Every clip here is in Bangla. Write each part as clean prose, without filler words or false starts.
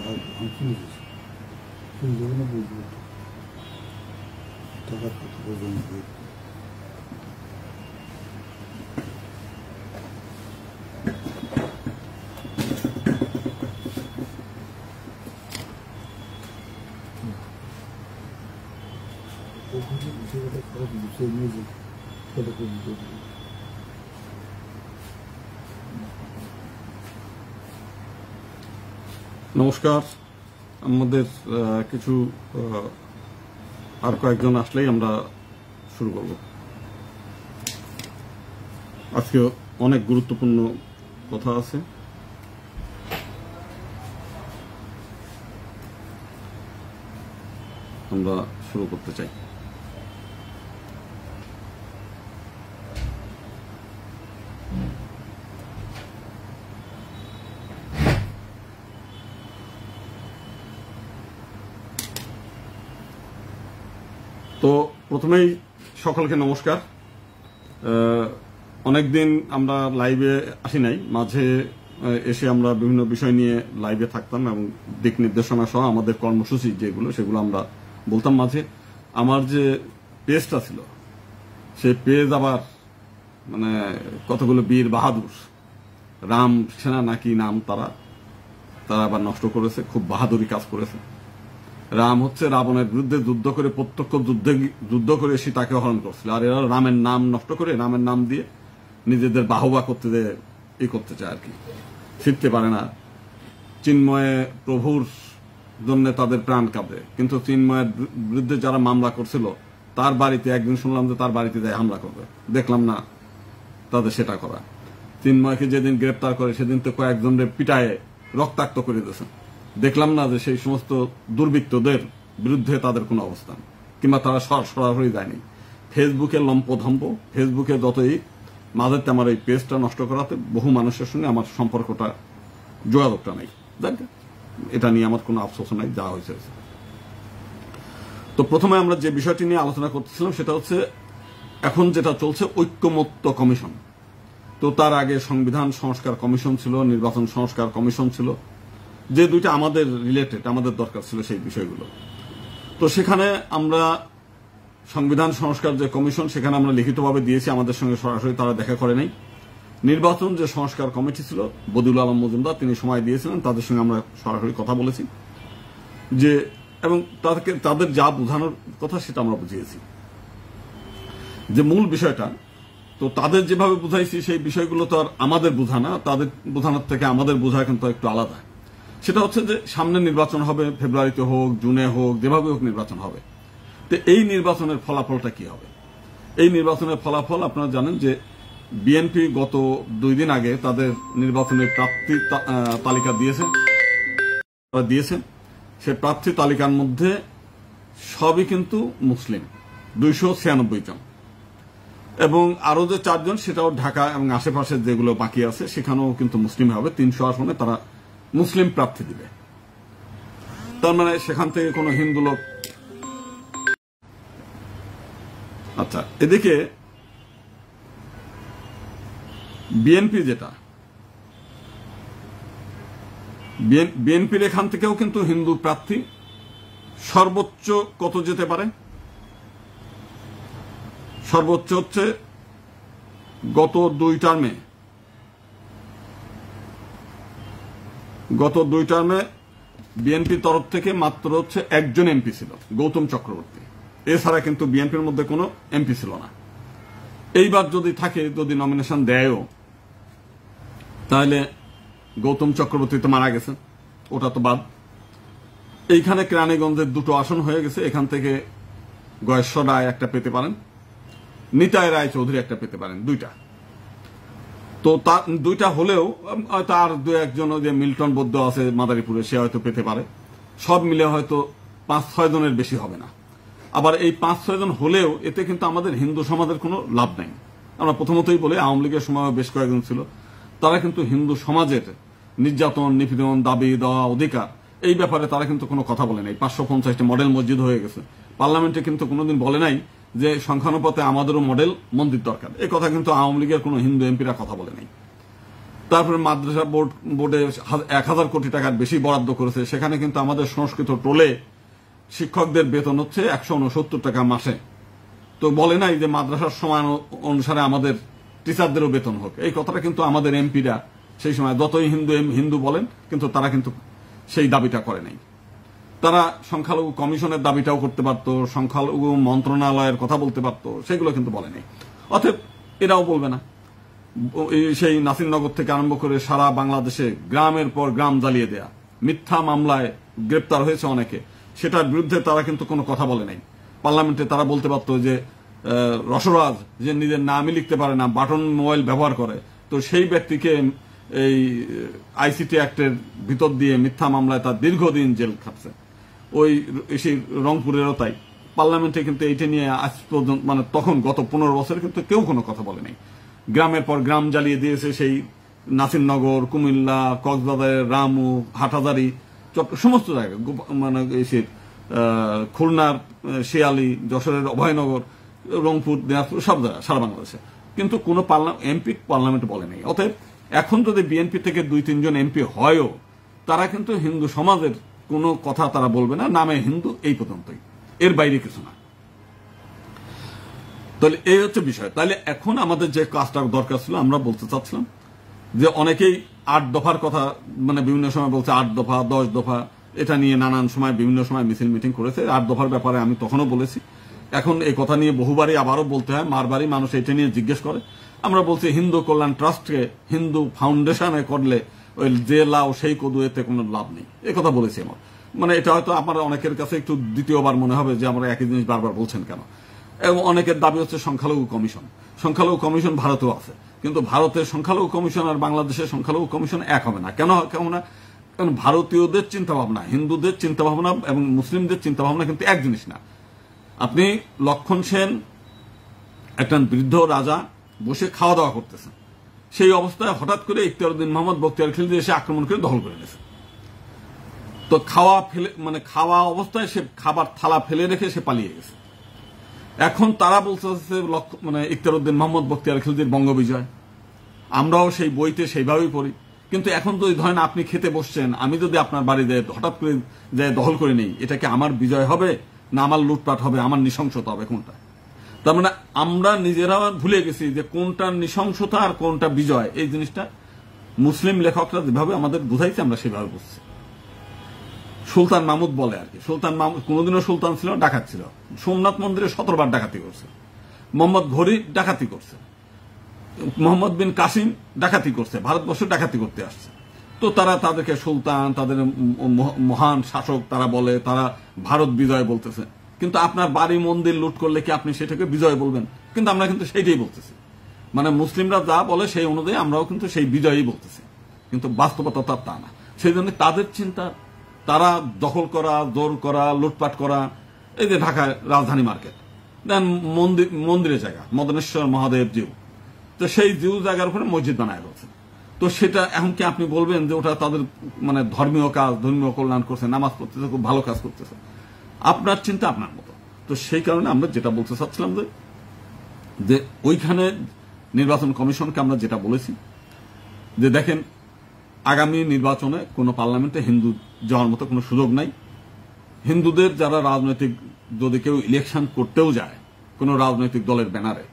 আমি কিনেছি কিনলে না বুঝবো টাকা কত পর্যন্ত বিষয়টা খারাপ বিষয় নিয়ে যে কত পর্যন্ত নমস্কার। আমাদের কিছু আর কয়েকজন আসলেই আমরা শুরু করব। আজকে অনেক গুরুত্বপূর্ণ কথা আছে। আমরা শুরু করতে চাই। তো প্রথমেই সকলকে নমস্কার। অনেকদিন আমরা লাইভে আসি নাই, মাঝে এসে আমরা বিভিন্ন বিষয় নিয়ে লাইভে থাকতাম এবং দিক নির্দেশনা সহ আমাদের কর্মসূচি যেগুলো সেগুলো আমরা বলতাম। মাঝে আমার যে পেজটা ছিল সেই পেজ আবার মানে কতগুলো বীর বাহাদুর রাম সেনা নাকি নাম তারা আবার নষ্ট করেছে, খুব বাহাদুরি কাজ করেছে। রাম হচ্ছে রাবণের বিরুদ্ধে যুদ্ধ করে প্রত্যক্ষ যুদ্ধ করে সীতাকে হরণ করছিল, আর এরা রামের নাম নষ্ট করে রামের নাম দিয়ে নিজেদের বাহবা করতে চায় আর কি। শিখতে পারে না। চিন্ময় প্রভুর জন্য তাদের প্রাণ কাঁপে, কিন্তু চিন্ময়ের বিরুদ্ধে যারা মামলা করছিল তার বাড়িতে একদিন শুনলাম যে তার বাড়িতে যায় হামলা করবে, দেখলাম না তাদের সেটা করা। চিন্ময়কে যেদিন গ্রেপ্তার করে সেদিন তো কয়েকজনের পিটায়ে রক্তাক্ত করে দিয়েছে, দেখলাম না যে সেই সমস্ত দুর্বৃত্তদের বিরুদ্ধে তাদের কোনো অবস্থান, কিংবা তারা সরাসরি যায়নি। ফেসবুকে লম্পধম্প, ফেসবুকে যতই মাঝে আমার এই পেজটা নষ্ট করাতে বহু মানুষের সঙ্গে আমার সম্পর্কটা যোগাযোগটা নেই। এটা নিয়ে আমার কোনো আফসোস নাই, যা হয়েছে। তো প্রথমে আমরা যে বিষয়টি নিয়ে আলোচনা করতেছিলাম সেটা হচ্ছে এখন যেটা চলছে ঐক্যমত্য কমিশন। তো তার আগে সংবিধান সংস্কার কমিশন ছিল, নির্বাচন সংস্কার কমিশন ছিল, যে দুইটা আমাদের রিলেটেড, আমাদের দরকার ছিল সেই বিষয়গুলো। তো সেখানে আমরা সংবিধান সংস্কার যে কমিশন সেখানে আমরা লিখিতভাবে দিয়েছি, আমাদের সঙ্গে সরাসরি তারা দেখা করে নাই। নির্বাচন যে সংস্কার কমিটি ছিল বদিউল আলম মজুমদার তিনি সময় দিয়েছিলেন, তাদের সঙ্গে আমরা সরাসরি কথা বলেছি যে, এবং তাদের যা বোঝানোর কথা সেটা আমরা বুঝিয়েছি। যে মূল বিষয়টা তো তাদের যেভাবে বুঝাইছি সেই বিষয়গুলো তো আর আমাদের বোঝা না, তাদের বোঝানোর থেকে আমাদের বোঝা কিন্তু একটু আলাদা। সেটা হচ্ছে যে সামনে নির্বাচন হবে, ফেব্রুয়ারিতে হোক জুনে হোক যেভাবে হোক নির্বাচন হবে। তো এই নির্বাচনের ফলাফলটা কি হবে? এই নির্বাচনের ফলাফল আপনারা জানেন যে বিএনপি গত 2 দিন আগে তাদের নির্বাচনের প্রার্থী তালিকা দিয়েছে। সেই প্রার্থী তালিকার মধ্যে সবই কিন্তু মুসলিম, 296 জন, এবং আরো যে 4 জন সেটাও ঢাকা এবং আশেপাশে যেগুলো বাকি আছে সেখানেও কিন্তু মুসলিম হবে। 300 আসনে তারা মুসলিম প্রার্থী দিবে। তার মানে সেখান থেকে কোনো হিন্দু লোক। আচ্ছা, এদিকে বিএনপি যেটা, বিএনপির এখান থেকেও কিন্তু হিন্দু প্রার্থী সর্বোচ্চ কত যেতে পারে? সর্বোচ্চ হচ্ছে গত দুই টার্মে বিএনপির তরফ থেকে মাত্র হচ্ছে একজন এমপি ছিল, গৌতম চক্রবর্তী। এছাড়া কিন্তু বিএনপির মধ্যে কোনো এমপি ছিল না। এইবার যদি থাকে, যদি নমিনেশন দেয়ও, তাহলে গৌতম চক্রবর্তী তো মারা গেছে, ওটা তো বাদ। এইখানে কেরানীগঞ্জের 2টো আসন হয়ে গেছে, এখান থেকে গয়েশ্বর রায় একটা পেতে পারেন, নিতাই রায় চৌধুরী একটা পেতে পারেন, 2টা। তো তার 2টা হলেও হয়তো আর 2-1 যে মিল্টন বৌদ্ধ আছে মাদারীপুরে সে হয়তো পেতে পারে। সব মিলে হয়তো 5-6 জনের বেশি হবে না। আবার এই 5-6 জন হলেও এতে কিন্তু আমাদের হিন্দু সমাজের কোনো লাভ নাই। আমরা প্রথমতই বলি, আওয়ামী লীগের সময় বেশ কয়েকজন ছিল, তারা কিন্তু হিন্দু সমাজের নির্যাতন, নিপীড়ন, দাবি দেওয়া, অধিকার এই ব্যাপারে তারা কিন্তু কোনো কথা বলে নাই। 550টা মডেল মসজিদ হয়ে গেছে, পার্লামেন্টে কিন্তু কোনোদিন বলে নাই যে সংখ্যানুপাতে আমাদেরও মডেল মন্দির দরকার। এই কথা কিন্তু আওয়ামী লীগের কোনো হিন্দু এমপিরা কথা বলে নাই। তারপরে মাদ্রাসা বোর্ডে 1000 কোটি টাকার বেশি বরাদ্দ করেছে, সেখানে কিন্তু আমাদের সংস্কৃত টোলে শিক্ষকদের বেতন হচ্ছে 169 টাকা মাসে। তো বলে নাই যে মাদ্রাসার সমান অনুসারে আমাদের টিচারদেরও বেতন হোক। এই কথাটা কিন্তু আমাদের এমপিরা সেই সময় যতই হিন্দু বলেন, কিন্তু তারা কিন্তু সেই দাবিটা করে নাই। তারা সংখ্যালঘু কমিশনের দাবিটাও করতে পারত, সংখ্যালঘু মন্ত্রণালয়ের কথা বলতে পারত, সেগুলো কিন্তু বলে নাই। অতএব এরাও বলবে না। সেই নাসিরনগর থেকে আরম্ভ করে সারা বাংলাদেশে গ্রামের পর গ্রাম জ্বালিয়ে দেয়া, মিথ্যা মামলায় গ্রেপ্তার হয়েছে অনেকে, সেটার বিরুদ্ধে তারা কিন্তু কোনো কথা বলে নাই। পার্লামেন্টে তারা বলতে পারত যে রসরাজ যে নিজের নামই লিখতে পারে না, বাটন মোবাইল ব্যবহার করে, তো সেই ব্যক্তিকে এই আইসিটি অ্যাক্টের ভিতর দিয়ে মিথ্যা মামলায় তার দীর্ঘদিন জেল খাটছে। ওই সেই রংপুরেরও তাই। পার্লামেন্টে কিন্তু এইটা নিয়ে আজ পর্যন্ত মানে তখন গত 15 বছরে কিন্তু কেউ কোনো কথা বলে নাই। গ্রামের পর গ্রাম জ্বালিয়ে দিয়েছে সেই নাসিরনগর, কুমিল্লা, কক্সবাজার, রামু, হাটহাজারী, সমস্ত জায়গায়, মানে সে খুলনার শিয়ালি, যশোরের অভয়নগর, রংপুর, দিনাজপুর, সব জায়গায় সারা বাংলাদেশে। কিন্তু কোনো এমপি পার্লামেন্ট বলে নাই। অতএব এখন যদি বিএনপি থেকে 2-3 জন এমপি হয়ও, তারা কিন্তু হিন্দু সমাজের কোনো কথা তারা বলবে না, নামে হিন্দু, এই পর্যন্তই, এর বাইরে কিছু না। তাহলে এই হচ্ছে বিষয়। তাহলে এখন আমাদের যে কাজটা দরকার ছিল, আমরা বলতে চাচ্ছিলাম যে অনেকেই 8 দফার কথা মানে বিভিন্ন সময় বলছে 8 দফা, 10 দফা, এটা নিয়ে নানান সময় বিভিন্ন সময় মিছিল মিটিং করেছে। 8 দফার ব্যাপারে আমি তখনও বলেছি, এখন এই কথা নিয়ে বহুবারই আবারও বলতে হয়, মারবারই মানুষ এটা নিয়ে জিজ্ঞেস করে। আমরা বলছি হিন্দু কল্যাণ ট্রাস্টকে হিন্দু ফাউন্ডেশনে করলে ওই যে লাও সেই কদু, এতে কোনো লাভ নেই, এ কথা বলেছি আমার। মানে এটা হয়তো আপনারা অনেকের কাছে একটু দ্বিতীয়বার মনে হবে যে আমরা একই জিনিস বারবার বলছেন কেন। এবং অনেকের দাবি হচ্ছে সংখ্যালঘু কমিশন। সংখ্যালঘু কমিশন ভারতেও আছে, কিন্তু ভারতের সংখ্যালঘু কমিশন আর বাংলাদেশের সংখ্যালঘু কমিশন এক হবে না। কেন না? কারণ ভারতীয়দের চিন্তাভাবনা, হিন্দুদের চিন্তাভাবনা এবং মুসলিমদের চিন্তাভাবনা কিন্তু এক জিনিস না। আপনি লক্ষণ সেন একটা বৃদ্ধ রাজা বসে খাওয়া দাওয়া করতেছেন, সেই অবস্থায় হঠাৎ করে ইখতিয়ার উদ্দিন মোহাম্মদ বখতিয়ার খিলজি এসে আক্রমণ করে দখল করে নিয়েছে। তো খাওয়া অবস্থায় সে খাবার থালা ফেলে রেখে সে পালিয়ে গেছে। এখন তারা বলছে মানে ইখতিয়ার উদ্দিন মোহাম্মদ বখতিয়ার খিলজির বঙ্গবিজয়, আমরাও সেই বইতে সেইভাবেই পড়ি। কিন্তু এখন যদি ধরেন আপনি খেতে বসছেন, আমি যদি আপনার বাড়িতে হঠাৎ করে যায় দখল করে নেই, এটা কি আমার বিজয় হবে না আমার লুটপাট হবে, আমার নৃশংসতা হবে, কোনটা? তার মানে আমরা নিজেরা ভুলে গেছি যে কোনটা নৃশংসতা আর কোনটা বিজয়। এই জিনিসটা মুসলিম লেখকরা যেভাবে আমাদের বুঝাইছে আমরা সেভাবে বুঝছি। সুলতান মাহমুদ বলে আর কি, সুলতান মাহমুদ কোনোদিনও সুলতান ছিল, ডাকাত ছিল। সোমনাথ মন্দিরে 17 বার ডাকাতি করছে, মোহাম্মদ ঘড়ি ডাকাতি করছে, মোহাম্মদ বিন কাসিম ডাকাতি করছে, ভারতবর্ষ ডাকাতি করতে আসছে। তো তারা তাদেরকে সুলতান, তাদের মহান শাসক তারা বলে, তারা ভারত বিজয় বলতেছে। কিন্তু আপনার বাড়ি মন্দির লুট করলে কি আপনি সেটাকে বিজয় বলবেন? কিন্তু আমরা কিন্তু সেইটাই বলতেছি। মানে মুসলিমরা যা বলে সেই অনুযায়ী আমরাও কিন্তু সেই বিজয়ই বলতেছি, কিন্তু বাস্তবতা তার তা না। সেই জন্য তাদের চিন্তা, তারা দখল করা, জোর করা, লুটপাট করা। এই যে ঢাকায় রাজধানী মার্কেট, দেন মন্দিরের জায়গা মদনেশ্বর মহাদেব জিউ, তো সেই জিউ জায়গার উপরে মসজিদ বানায় রয়েছে। তো সেটা এখন কি আপনি বলবেন যে ওটা তাদের মানে ধর্মীয় কাজ, ধর্মীয় কল্যাণ করছে, নামাজ পড়তেছে, খুব ভালো কাজ করতেছে? আপনার চিন্তা আপনার মতো। তো সেই কারণে আমরা যেটা বলতে চাচ্ছিলাম যে ওইখানে নির্বাচন কমিশনকে আমরা যেটা বলেছি যে দেখেন, আগামী নির্বাচনে কোনো পার্লামেন্টে হিন্দু যাওয়ার মতো কোনো সুযোগ নাই। হিন্দুদের যারা রাজনৈতিক, যদি কেউ ইলেকশন করতেও যায় কোনো রাজনৈতিক দলের ব্যানারে,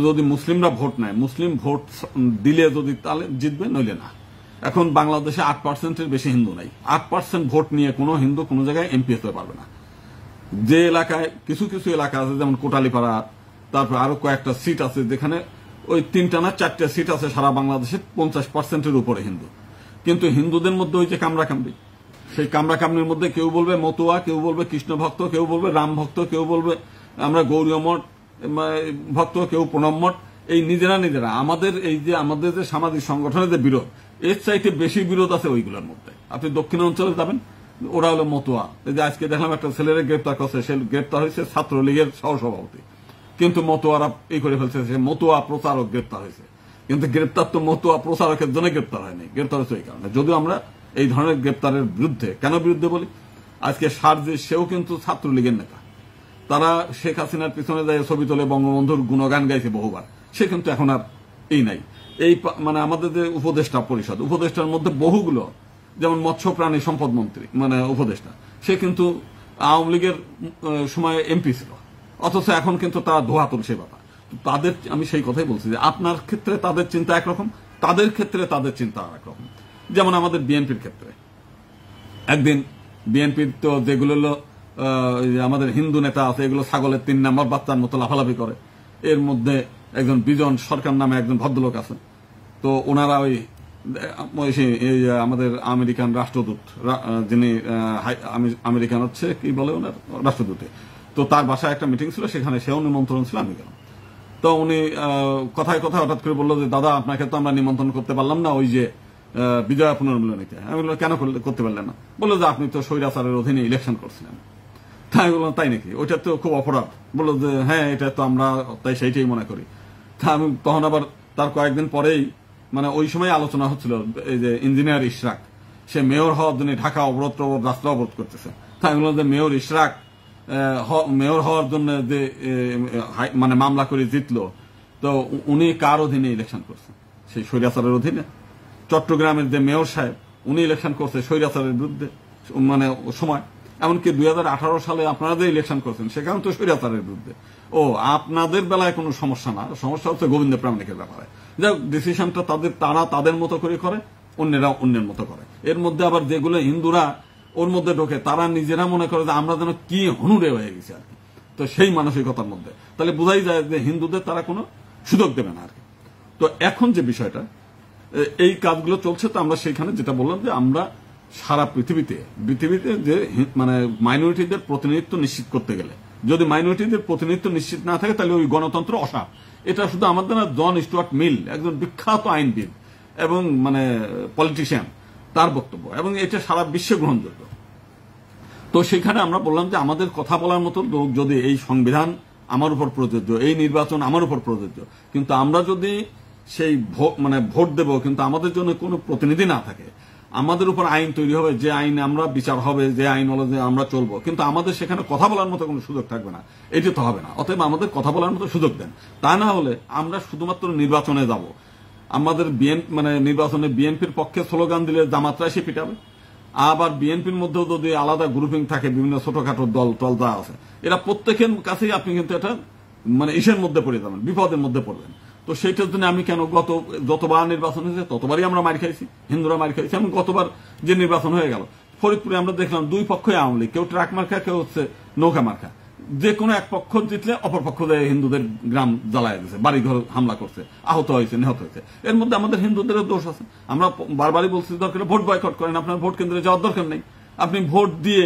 যদি মুসলিমরা ভোট নেয়, মুসলিম ভোট দিলে যদি তাহলে জিতবে, নইলে না। এখন বাংলাদেশে 8%-এর বেশি হিন্দু নাই। 8% ভোট নিয়ে কোনো হিন্দু কোনো জায়গায় এমপি হতে পারবে না। যে এলাকায় কিছু কিছু এলাকা আছে, যেমন কোটালীপাড়া, তারপর আরো কয়েকটা সিট আছে যেখানে ওই 3টা না 4টা সিট আছে সারা বাংলাদেশে 50%-এর উপরে হিন্দু। কিন্তু হিন্দুদের মধ্যে ওই যে কামড়াকামড়ি, সেই কামড়াকামড়ির মধ্যে কেউ বলবে মতুয়া, কেউ বলবে কৃষ্ণ ভক্ত, কেউ বলবে রাম ভক্ত, কেউ বলবে আমরা গৌরীয় মঠ ভক্ত, কেউ প্রণব মঠ। এই নিজেরা আমাদের এই যে আমাদের যে সামাজিক সংগঠনের যে বিরোধ, এর চাইতে বেশি বিরোধ আছে ওইগুলোর মধ্যে। আপনি দক্ষিণ অঞ্চলে যাবেন, ওরা হলো মতুয়া। এই যে আজকে দেখলাম একটা ছেলেরে গ্রেপ্তার করছে, সে গ্রেপ্তার হয়েছে ছাত্রলীগের সহসভাপতি, কিন্তু মতুয়ারা এই করে ফেলছে, সে মতুয়া প্রচারক গ্রেপ্তার হয়েছে। কিন্তু গ্রেপ্তার তো মতুয়া প্রচারকের জন্য গ্রেপ্তার হয়নি, গ্রেপ্তার হয়েছে এই কারণে। যদিও আমরা এই ধরনের গ্রেপ্তারের বিরুদ্ধে, কেন বিরুদ্ধে বলি, আজকে সারজি সেও কিন্তু ছাত্রলীগের নেতা। তারা শেখ হাসিনার পিছনে যায় ছবি তোলে, বঙ্গবন্ধুর গুণগান গাইছে বহুবার, সে কিন্তু এখন আর এই নাই। এই মানে আমাদের যে উপদেষ্টা পরিষদ, উপদেষ্টার মধ্যে বহুগুলো, যেমন মৎস্য প্রাণী সম্পদ মন্ত্রী মানে উপদেষ্টা, সে কিন্তু আওয়ামী লীগের সময় এমপি ছিল, অথচ এখন কিন্তু তারা ধোয়া তুলছে বাবা। তাদের আমি সেই কথাই বলছি যে আপনার ক্ষেত্রে তাদের চিন্তা একরকম, তাদের ক্ষেত্রে তাদের চিন্তা আর একরকম। যেমন আমাদের বিএনপির ক্ষেত্রে একদিন বিএনপির তো যেগুলো আমাদের হিন্দু নেতা আছে এগুলো ছাগলের 3 নম্বর বাচ্চার মতো লাফালাফি করে। এর মধ্যে একজন বিজন সরকার নামে একজন ভদ্রলোক আছে, তো ওনারা ওই আমাদের আমেরিকান রাষ্ট্রদূত, যিনি আমেরিকান হচ্ছে কি বলে ওনার রাষ্ট্রদূতে, তো তার বাসায় একটা মিটিং ছিল, সেখানে সেও নিমন্ত্রণ ছিল, আমি গেলাম। তো উনি কথায় কথায় হঠাৎ করে বললো যে দাদা আপনাকে তো আমরা নিমন্ত্রণ করতে পারলাম না ওই যে বিজয়া পুনর্মিলনীতে। আমি বললাম কেন করতে পারলেন না? বললো যে আপনি তো স্বৈরাচারের অধীনে ইলেকশন করছিলেন। তাই আমি বললাম তাই নাকি, ওইটা তো খুব অপরাধ। বললো যে হ্যাঁ এটা তো আমরা তাই সেইটাই মনে করি। তা আমি তখন আবার তার কয়েকদিন পরেই মানে ওই সময় আলোচনা হচ্ছিল এই যে ইঞ্জিনিয়ার ইশরাক, সে মেয়র হওয়ার জন্য ঢাকা অবরোধ রাস্তা অবরোধ করতেছে। তাই আমি বললাম যে মেয়র ইশরাক মেয়র হওয়ার জন্য যে মানে মামলা করে জিতলো, তো উনি কার অধীনে ইলেকশন করছেন? সেই স্বৈরাচারের অধীনে। চট্টগ্রামের যে মেয়র সাহেব উনি ইলেকশন করছে স্বৈরাচারের বিরুদ্ধে মানে সময়। এমনকি 2018 সালে আপনারা যে ইলেকশন করছেন সেখানে তো স্বৈরাচারের বিরুদ্ধে। ও আপনাদের বেলায় কোনো সমস্যা না, সমস্যা হচ্ছে গোবিন্দ প্রামাণিকের ব্যাপারে। যাই হোক, ডিসিশনটা তারা তাদের মতো করে, অন্যেরা অন্যের মতো করে। এর মধ্যে আবার যেগুলো হিন্দুরা ওর মধ্যে ঢোকে, তারা নিজেরা মনে করে যে আমরা যেন কি হনুরে হয়ে গেছি আর কি। তো সেই মানসিকতার মধ্যে তাহলে বোঝাই যায় যে হিন্দুদের তারা কোনো সুযোগ দেবে না আর কি। তো এখন যে বিষয়টা এই কাজগুলো চলছে, তো আমরা সেইখানে যেটা বললাম যে আমরা সারা পৃথিবীতে যে মানে মাইনরিটিদের প্রতিনিধিত্ব নিশ্চিত করতে গেলে, যদি মাইনরিটিদের প্রতিনিধিত্ব নিশ্চিত না থাকে তাহলে ওই গণতন্ত্র অসার। এটা শুধু আমাদের না, জন স্টুয়ার্ট মিল একজন বিখ্যাত আইনবিদ এবং মানে পলিটিশিয়ান, তার বক্তব্য, এবং এটা সারা বিশ্বে গ্রহণযোগ্য। তো সেখানে আমরা বললাম যে আমাদের কথা বলার মতো লোক যদি, এই সংবিধান আমার উপর প্রযোজ্য, এই নির্বাচন আমার উপর প্রযোজ্য, কিন্তু আমরা যদি সেই ভোট দেব কিন্তু আমাদের জন্য কোনো প্রতিনিধি না থাকে, আমাদের উপর আইন তৈরি হবে, যে আইন আমরা বিচার হবে, যে আইন অনুযায়ী আমরা চলবো, কিন্তু আমাদের সেখানে কথা বলার মতো কোনো সুযোগ থাকবে না, এটি তো হবে না। অতএব আমাদের কথা বলার মতো সুযোগ দেন। তা না হলে আমরা শুধুমাত্র নির্বাচনে যাব, আমাদের মানে নির্বাচনে বিএনপির পক্ষে স্লোগান দিলে জামাতরা এসে পিটাবে, আবার বিএনপির মধ্যেও যদি আলাদা গ্রুপিং থাকে, বিভিন্ন ছোটখাটো দল যা আছে, এরা প্রত্যেকের কাছেই আপনি কিন্তু এটা মানে ইসের মধ্যে পড়ে যাবেন, বিপদের মধ্যে পড়বেন। তো সেইটার জন্য আমি কেন যতবার নির্বাচন হয়েছে ততবারই আমরা মার খাইছি, হিন্দুরা মার খাইছি। এবং গতবার যে নির্বাচন হয়ে গেল ফরিদপুরে আমরা দেখলাম দুই পক্ষই আওয়ামী লীগ, কেউ ট্রাক মার্কা, কেউ হচ্ছে নৌকা মার্কা। যে কোনো এক পক্ষ জিতলে অপর পক্ষ হিন্দুদের গ্রাম জ্বালায় দিচ্ছে, বাড়িঘর হামলা করছে, আহত হয়েছে, নিহত হয়েছে। এর মধ্যে আমাদের হিন্দুদেরও দোষ আছে। আমরা বারবারই বলছি দরকার ভোট বয়কট করেন, আপনার ভোট কেন্দ্রে যাওয়ার দরকার নেই। আপনি ভোট দিয়ে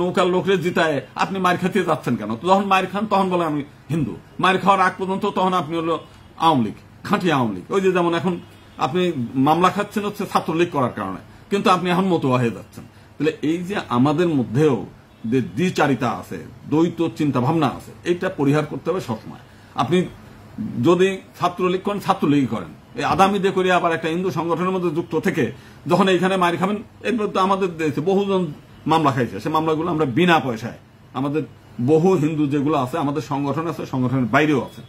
নৌকার লোকরে জিতায় আপনি মার খেতে যাচ্ছেন কেন? যখন মার খান তখন বলে আমি হিন্দু, মার খাওয়ার আগ পর্যন্ত তখন আপনি হলো আওয়ামী লীগ, খাঁটি আওয়ামী লীগ। ওই যে যেমন এখন আপনি মামলা খাচ্ছেন হচ্ছে ছাত্রলীগ করার কারণে, কিন্তু আপনি এখন মতুয়া হয়ে যাচ্ছেন। তাহলে এই যে আমাদের মধ্যেও যে দ্বিচারিতা আছে, দ্বৈত চিন্তা ভাবনা আছে, এটা পরিহার করতে হবে সবসময়। আপনি যদি ছাত্রলীগ করেন, ছাত্রলীগ করেন, এই আদামিদে করে আবার একটা হিন্দু সংগঠনের মধ্যে যুক্ত থেকে যখন এইখানে মার খাবেন, এরপর তো আমাদের দেশে বহুজন মামলা খাইছে। সে মামলাগুলো আমরা বিনা পয়সায়, আমাদের বহু হিন্দু যেগুলো আছে আমাদের সংগঠন আছে, সংগঠনের বাইরেও আছে,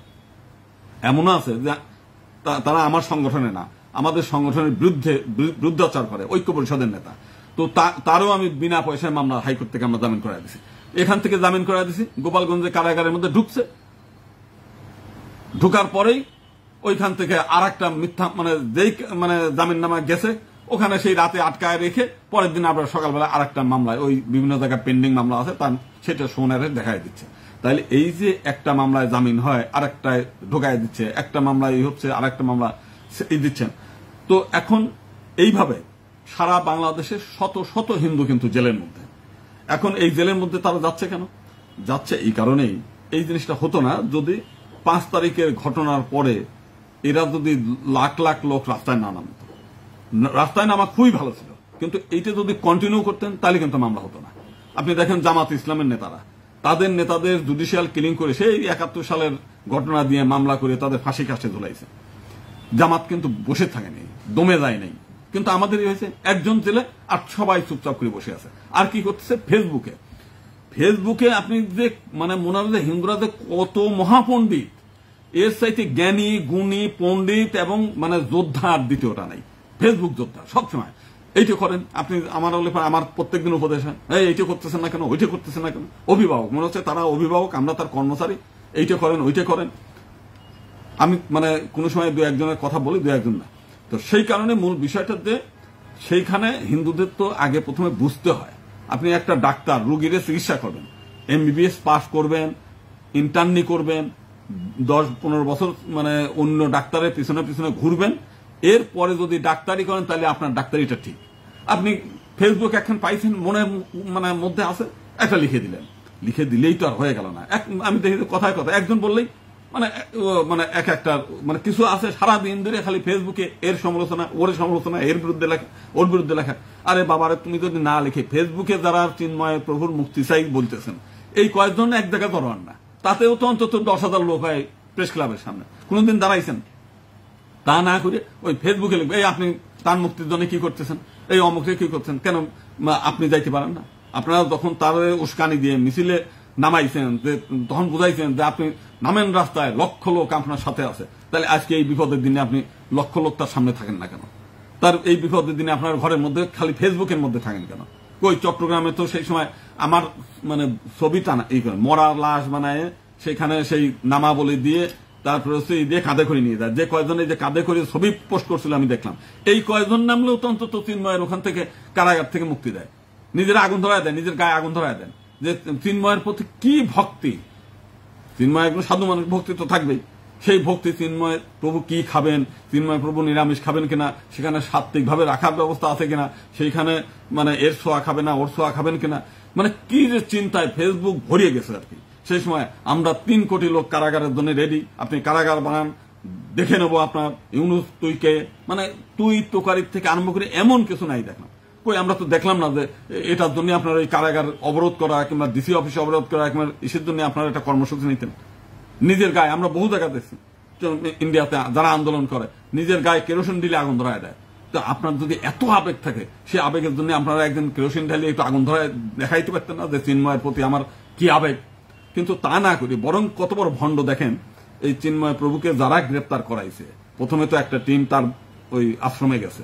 এমনও আছে যে তারা আমার সংগঠনে না, আমাদের সংগঠনের বিরুদ্ধাচার করে, ঐক্য পরিষদের নেতা। তো তারও আমি বিনা পয়সায় মামলা হাইকোর্ট থেকে আমরা জামিন করাই দিছি। এখান থেকে জামিন করাই দিছি, গোপালগঞ্জে কারাগারের মধ্যে ঢুকছে, ঢুকার পরেই ওইখান থেকে আর একটা মিথ্যা যেই জামিন নামা গেছে, ওখানে সেই রাতে আটকায় রেখে পরের দিন আবার সকালবেলা আর একটা মামলায়, ওই বিভিন্ন জায়গায় পেন্ডিং মামলা আছে, তার সেটা সোনারে দেখাই দিচ্ছে। তাহলে এই যে একটা মামলায় জামিন হয় আর একটায় ঢোকায় দিচ্ছে, একটা মামলায় হচ্ছে আর একটা মামলা দিচ্ছেন। তো এখন এইভাবে সারা বাংলাদেশে শত শত হিন্দু কিন্তু জেলের মধ্যে। এখন এই জেলের মধ্যে তারা যাচ্ছে কেন? যাচ্ছে এই কারণেই, এই জিনিসটা হতো না যদি 5 তারিখের ঘটনার পরে এরা যদি লাখ লাখ লোক রাস্তায় না নামতো। রাস্তায় নামা খুবই ভালো ছিল, কিন্তু এইটা যদি কন্টিনিউ করতেন তাহলে কিন্তু মামলা হতো না। আপনি দেখেন জামাত ইসলামের নেতারা তাদের নেতাদের জুডিশিয়াল কিলিং করে সেই 71 সালের ঘটনা দিয়ে মামলা করে তাদের ফাঁসি কাস্টে ঝুলাইছে। জামাত কিন্তু বসে থাকেনি, দমে যায় নাই। কিন্তু আমাদের হয়েছে একজন জেলে আর সবাই চুপচাপ করে বসে আছে। আর কি করতেছে? ফেসবুকে আপনি যে মনে হয় হিন্দুরা যে কত মহাপণ্ডিত, এর চাইতে জ্ঞানী, গুণী, পণ্ডিত এবং মানে যোদ্ধা আর দ্বিতীয়টা নাই। ফেসবুক যোদ্ধা সবসময় এইটা করেন আপনি। আমার প্রত্যেকদিন উপদেশ হয়, এইটা করতেছেন না কেন, ওইটা করতেছেন না কেন। অভিভাবক মনে হচ্ছে তারা অভিভাবক, আমরা তার কর্মচারী। এইটা করেন, ওইটা করেন। আমি মানে কোনো সময় দু একজনের কথা বলি, দু একজন না। তো সেই কারণে মূল বিষয়টা যে সেইখানে হিন্দুদের তো আগে প্রথমে বুঝতে হয়, আপনি একটা ডাক্তার রোগীর চিকিৎসা করবেন, MBBS পাস করবেন, ইন্টার্নি করবেন, 10-15 বছর মানে অন্য ডাক্তারের পিছনে পিছনে ঘুরবেন, এরপরে যদি ডাক্তারি করেন তাহলে আপনার ডাক্তারিটা ঠিক। আপনি ফেসবুক এখন পাইছেন, মনে মানে মধ্যে আছে, একটা লিখে দিলেন, লিখে দিলেই তো আর হয়ে গেল না। আমি দেখি কথায় কথা একজন বললেই মানে এক একটা মানে কিছু আছে সারাদিন ধরে খালি ফেসবুকে এর সমালোচনা, ওর সমালোচনা, এর বিরুদ্ধে লেখা, ওর বিরুদ্ধে লেখা। আরে বাবারে, তুমি যদি না লিখে ফেসবুকে যারা চিন্ময় প্রভুর মুক্তি চাই বলতেছেন, এই কয়েকজন এক জায়গায় দাঁড়ান না, তাতেও তো অন্তত 10,000 লোক হয় প্রেস ক্লাবের সামনে। কোনদিন দাঁড়াইছেন? তা না করে ওই ফেসবুকে লিখবে, এই আপনি তার মুক্তির জন্য কি করতেছেন, এই অমুকে কি করছেন, কেন আপনি যাইতে পারেন না? আপনারা যখন তার উস্কানি দিয়ে মিছিলে নামাইছেন, যে তখন বুঝাইছেন যে আপনি নামেন রাস্তায়, লক্ষ লোক আপনার সাথে আছে, তাহলে আজকে এই বিপদের দিনে আপনি লক্ষ লোক তার সামনে থাকেন না কেন? তার এই বিপদের দিনে আপনার ঘরের মধ্যে খালি ফেসবুকের মধ্যে থাকেন কেন? ওই চট্টগ্রামে তো সেই সময় আমার মানে ছবি টানা এই মরার লাশ বানায় সেখানে সেই নামাবলী দিয়ে তারপরে হচ্ছে দিয়ে কাঁধে করে নিয়ে যায়। যে কয়েকজন এই যে কাঁধে করে ছবি পোস্ট করছিল আমি দেখলাম, এই কয়েকজন নামলেও তো অন্তত চিন্ময়ের ওখান থেকে কারাগার থেকে মুক্তি দেয়, নিজের আগুন ধরায় দেয়, নিজের গায়ে আগুন ধরায় দেন। যে চিন্ময়ের প্রতি কি ভক্তি, চিন্ময় একজন সাধু মানুষ, ভক্তি তো থাকবেই। সেই ভক্তি, চিন্ময় প্রভু কি খাবেন, চিন্ময় প্রভু নিরামিষ খাবেন কিনা, সেখানে সাত্বিক ভাবে রাখার ব্যবস্থা আছে কিনা, সেইখানে মানে এর ছোঁয়া খাবে না, ওর ছোঁয়া খাবেন কিনা, মানে কি যে চিন্তায় ফেসবুক ভরিয়ে গেছে আর কি। সেই সময় আমরা 3 কোটি লোক কারাগারের জন্য রেডি, আপনি কারাগার বানান, দেখে নেবো আপনার ইউনুস তুইকে, মানে তুই তোকারির থেকে আরম্ভ করে এমন কিছু নাই দেখলাম। কই আমরা তো দেখলাম না যে এটার জন্য আপনার ওই কারাগার অবরোধ করা কিংবা ডিসি অফিস অবরোধ করা কিংবা ইসের জন্য আপনারা একটা কর্মসূচি নিতেন। নিজের গায়ে আমরা বহু জায়গা দেখছি ইন্ডিয়াতে যারা আন্দোলন করে নিজের গায়ে কেরোসিন দিলে আগুন ধরায় দেয়। তো আপনার যদি এত আবেগ থাকে, সে আবেগের জন্য আপনারা একদিন কেরোসিন ঢালিয়ে একটু আগুন ধরায় দেখাইতে পারতেন না যে চিন্ময়ের প্রতি আমার কি আবেগ? কিন্তু তা না করি, বরং কত বড় ভণ্ড দেখেন। এই চিন্ময় প্রভুকে যারা গ্রেপ্তার করাইছে, প্রথমে তো একটা টিম তার ওই আশ্রমে গেছে,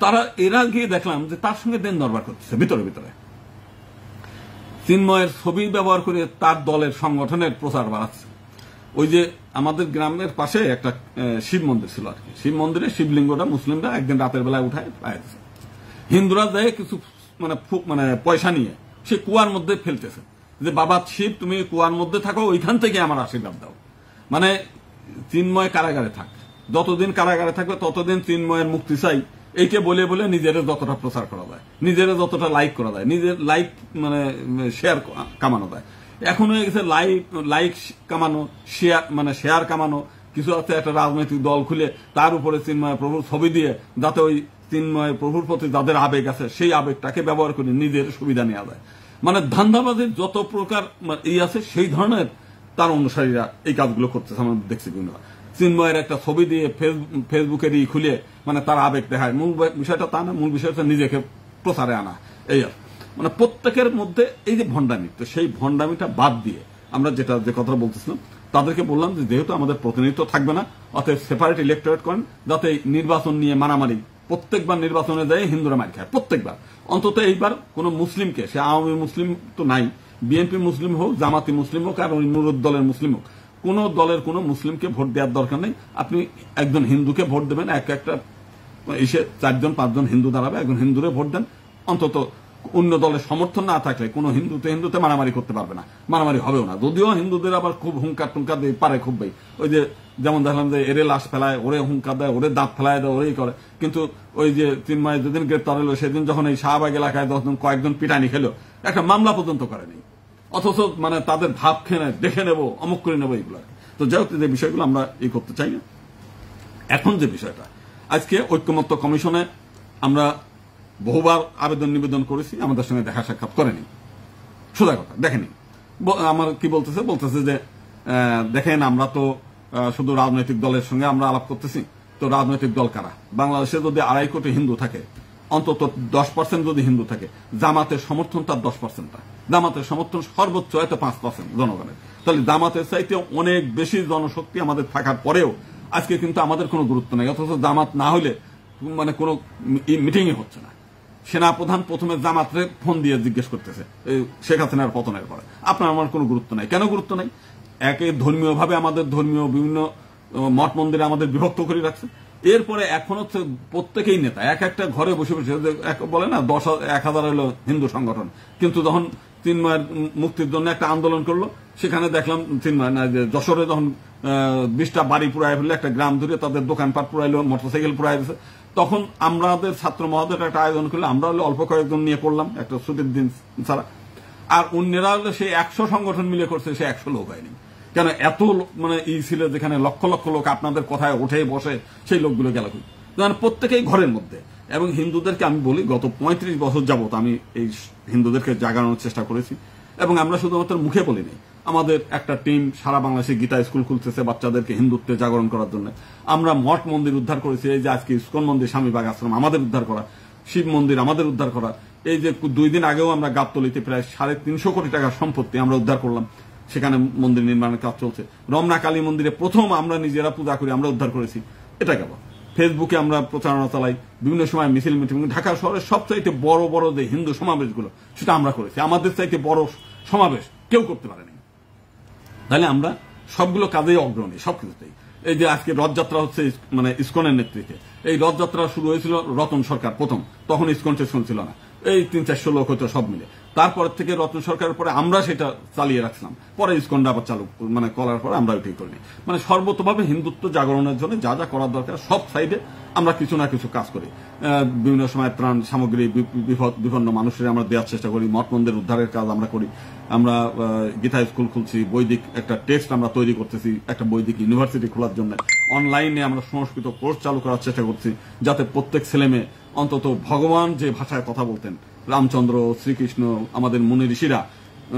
তারা এরা গিয়ে দেখলাম যে তার সঙ্গে দেন দরবার করতেছে ভিতরে ভিতরে। চিন্ময়ের ছবি ব্যবহার করে তার দলের সংগঠনের প্রচার বাড়াচ্ছে। ওই যে আমাদের গ্রামের পাশে একটা শিব মন্দির ছিল আর কি, শিব মন্দিরে শিবলিঙ্গটা মুসলিমরা একদিন রাতের বেলায় উঠায় পাইছে, হিন্দুরা যায় কিছু মানে পয়সা নিয়ে সে কুয়ার মধ্যে ফেলতেছে যে বাবা শিব তুমি কুয়ার মধ্যে থাকো, ওইখান থেকে আমার আশীর্বাদ দাও। মানে চিন্ময় কারাগারে থাক, যতদিন কারাগারে থাকবে ততদিন চিন্ময়ের মুক্তি চাই, এইটা বলে বলে নিজের যতটা প্রচার করা যায়, নিজের যতটা লাইক করা যায়, নিজের লাইক মানে শেয়ার কামানো যায়। এখন হয়ে গেছে লাইক কামানো, শেয়ার মানে শেয়ার কামানো। কিছু আছে একটা রাজনৈতিক দল খুলে তার উপরে চিন্ময় প্রভুর ছবি দিয়ে, যাতে ওই চিন্ময় প্রভুর প্রতি যাদের আবেগ আছে সেই আবেগটাকে ব্যবহার করে নিজের সুবিধা নেওয়া যায়। মানে ধান্দাবাজির যত প্রকার এই আছে সেই ধরনের তার অনুসারীরা এই কাজগুলো করতেছে। আমরা দেখছি কিন্তু চিন্ময়ের একটা ছবি দিয়ে ফেসবুকের খুলে মানে তার আবেগ দেখায়। মূল বিষয়টা তা না, মূল বিষয়টা নিজেকে প্রচারে আনা। এই মানে প্রত্যেকের মধ্যে এই যে ভণ্ডামি, তো সেই ভণ্ডামিটা বাদ দিয়ে আমরা যে কথা বলতেছিলাম, তাদেরকে বললাম যে যেহেতু আমাদের প্রতিনিধিত্ব থাকবে না, অতএব সেপারেট ইলেক্টোরেট করেন, যাতে নির্বাচন নিয়ে মারামারি, প্রত্যেকবার নির্বাচনে যায় হিন্দুরা মার খায় প্রত্যেকবার। অন্তত এইবার কোন মুসলিমকে, সে আওয়ামী মুসলিম তো নাই, বিএনপি মুসলিম হোক, জামাতি মুসলিম হোক, আর ওই নুরুদ দলের মুসলিম হোক, কোন দলের কোন মুসলিমকে ভোট দেওয়ার দরকার নেই। আপনি একজন হিন্দুকে ভোট দেবেন, একটা এসে 4-5জন হিন্দু দাঁড়াবে, একজন হিন্দুরে ভোট দেন। অন্তত অন্য দলের সমর্থন না থাকলে কোন হিন্দুতে মারামারি করতে পারবে না, মারামারি হবেও না। যদিও হিন্দুদের আবার খুব হুঙ্কার টুঙ্কার দিয়ে পারে খুব ভাই, ওই যে যেমন দেখলাম যে এরে লাশ ফেলায়, ওরে হুঙ্কার দেয়, ওরে দাঁত ফেলায় দেয়, ওরেই করে। কিন্তু ওই যে চিন্ময় যেদিন গ্রেপ্তার হলো সেদিন যখন এই শাহবাগ এলাকায় কয়েকজন পিটানি খেলো, একটা মামলা পর্যন্ত করেনি, অথচ মানে তাদের ভাব খেয়ে দেখে নেবো, অমুক করে নেবো এইগুলো। তো যাই হোক, যে বিষয়গুলো আমরা করতে চাই না। এখন যে বিষয়টা আজকে ঐক্যমত্য কমিশনে আমরা বহুবার আবেদন নিবেদন করেছি, আমাদের সঙ্গে দেখা সাক্ষাৎ করেনি, সোজা কথা দেখেনি। আমার কি বলতেছে যে দেখেন আমরা তো শুধু রাজনৈতিক দলের সঙ্গে আমরা আলাপ করতেছি, তো রাজনৈতিক দল কারা? বাংলাদেশে যদি 2.5 কোটি হিন্দু থাকে, অন্তত 10% যদি হিন্দু থাকে, জামাতের সমর্থন তার 10%। জামাতের সমর্থন সর্বোচ্চ হয়তো 5% জনগণের। তাহলে জামাতের চাইতে অনেক বেশি জনশক্তি আমাদের থাকার পরেও আজকে কিন্তু আমাদের কোনো গুরুত্ব নেই। অথচ জামাত না হলে মানে কোনো মিটিংই হচ্ছে না। সেনাপ্রধান প্রথমে জামাতরে ফোন দিয়ে জিজ্ঞেস করতেছে শেখ হাসিনার পতনের পরে, আপনার আমার কোনো গুরুত্ব নাই। কেন গুরুত্ব নাই? একে ধর্মীয় ভাবে আমাদের ধর্মীয় বিভিন্ন মঠ মন্দিরে আমাদের বিভক্ত করে রাখছে। এরপরে এখন হচ্ছে প্রত্যেকেই নেতা এক একটা ঘরে বসে বসে বলে না 10,000 হলো হিন্দু সংগঠন, কিন্তু যখন চিন্ময়ের মুক্তির জন্য একটা আন্দোলন করলো সেখানে দেখলাম চিন্ময় না যে যশোরে যখন 20টা বাড়ি পুরাই ফেললো, একটা গ্রাম ধরে তাদের দোকানপাট পুরাইলো, মোটরসাইকেল পুরাই দিচ্ছে, তখন আমাদের ছাত্র মহোদয় একটা আয়োজন করলে আমরা হলে অল্প কয়েকজন নিয়ে করলাম একটা ছুটির দিন ছাড়া, আর অন্যরা হলে সেই 100 সংগঠন মিলে করছে, সে 100 লোক হয়নি। কেন এত মানে ছিল যেখানে লক্ষ লক্ষ লোক আপনাদের কথায় ওঠে বসে, সেই লোকগুলো গেল কই? প্রত্যেকেই ঘরের মধ্যে। এবং হিন্দুদেরকে আমি বলি গত 35 বছর যাবত আমি এই হিন্দুদেরকে জাগানোর চেষ্টা করেছি, এবং আমরা শুধুমাত্র মুখে বলিনি, আমাদের একটা টিম সারা বাংলাদেশে গীতা স্কুল খুলতেছে বাচ্চাদেরকে হিন্দুত্বে জাগরণ করার জন্য। আমরা মঠ মন্দির উদ্ধার করেছি, এই যে আজকে ইস্কন মন্দির স্বামীবাগ আশ্রম আমাদের উদ্ধার করা, শিব মন্দির আমাদের উদ্ধার করা, এই যে 2 দিন আগেও আমরা গাবতলীতে প্রায় 350 কোটি টাকার সম্পত্তি আমরা উদ্ধার করলাম, সেখানে মন্দির নির্মাণের কাজ চলছে। রমনা কালী মন্দিরে প্রথম আমরা নিজেরা পূজা করি, আমরা উদ্ধার করেছি। এটা গেল। ফেসবুকে আমরা প্রচারণা চালাই, বিভিন্ন সময় মিছিল মিটিং। ঢাকা শহরের সবচাইতে বড় বড় যে হিন্দু সমাবেশগুলো সেটা আমরা করেছি, আমাদের চাইতে বড় সমাবেশ কেউ করতে পারেনি। তাহলে আমরা সবগুলো কাজেই অগ্রণী, সবকিছুতেই। এই যে আজকে রথযাত্রা হচ্ছে মানে ইসকনের নেতৃত্বে, এই রথযাত্রা শুরু হয়েছিল রতন সরকার প্রথম, তখন ইসকন টেসকন ছিল না, এই 300-400 লোক হতো সব মিলে। তারপর থেকে রতন সরকারের পরে আমরা সেটা চালিয়ে রাখছিলাম, পরে ইসকনটা আবার চালু মানে করার পরে আমরা ওইটাই করিনি। মানে সর্বতভাবে হিন্দুত্ব জাগরণের জন্য যা যা করার দরকার সব সাইডে আমরা কিছু না কিছু কাজ করি। বিভিন্ন সময় ত্রাণ সামগ্রী বিপন্ন মানুষের আমরা দেওয়ার চেষ্টা করি, মঠ মন্দির উদ্ধারের কাজ আমরা করি। আমরা গীতা স্কুল খুলছি, বৈদিক একটা টেক্সট আমরা তৈরি করতেছি একটা বৈদিক ইউনিভার্সিটি খোলার জন্য। অনলাইনে আমরা সংস্কৃত কোর্স চালু করার চেষ্টা করছি, যাতে প্রত্যেক ছেলে মেয়ে অন্তত ভগবান যে ভাষায় কথা বলতেন, রামচন্দ্র, শ্রীকৃষ্ণ, আমাদের মুনি ঋষিরা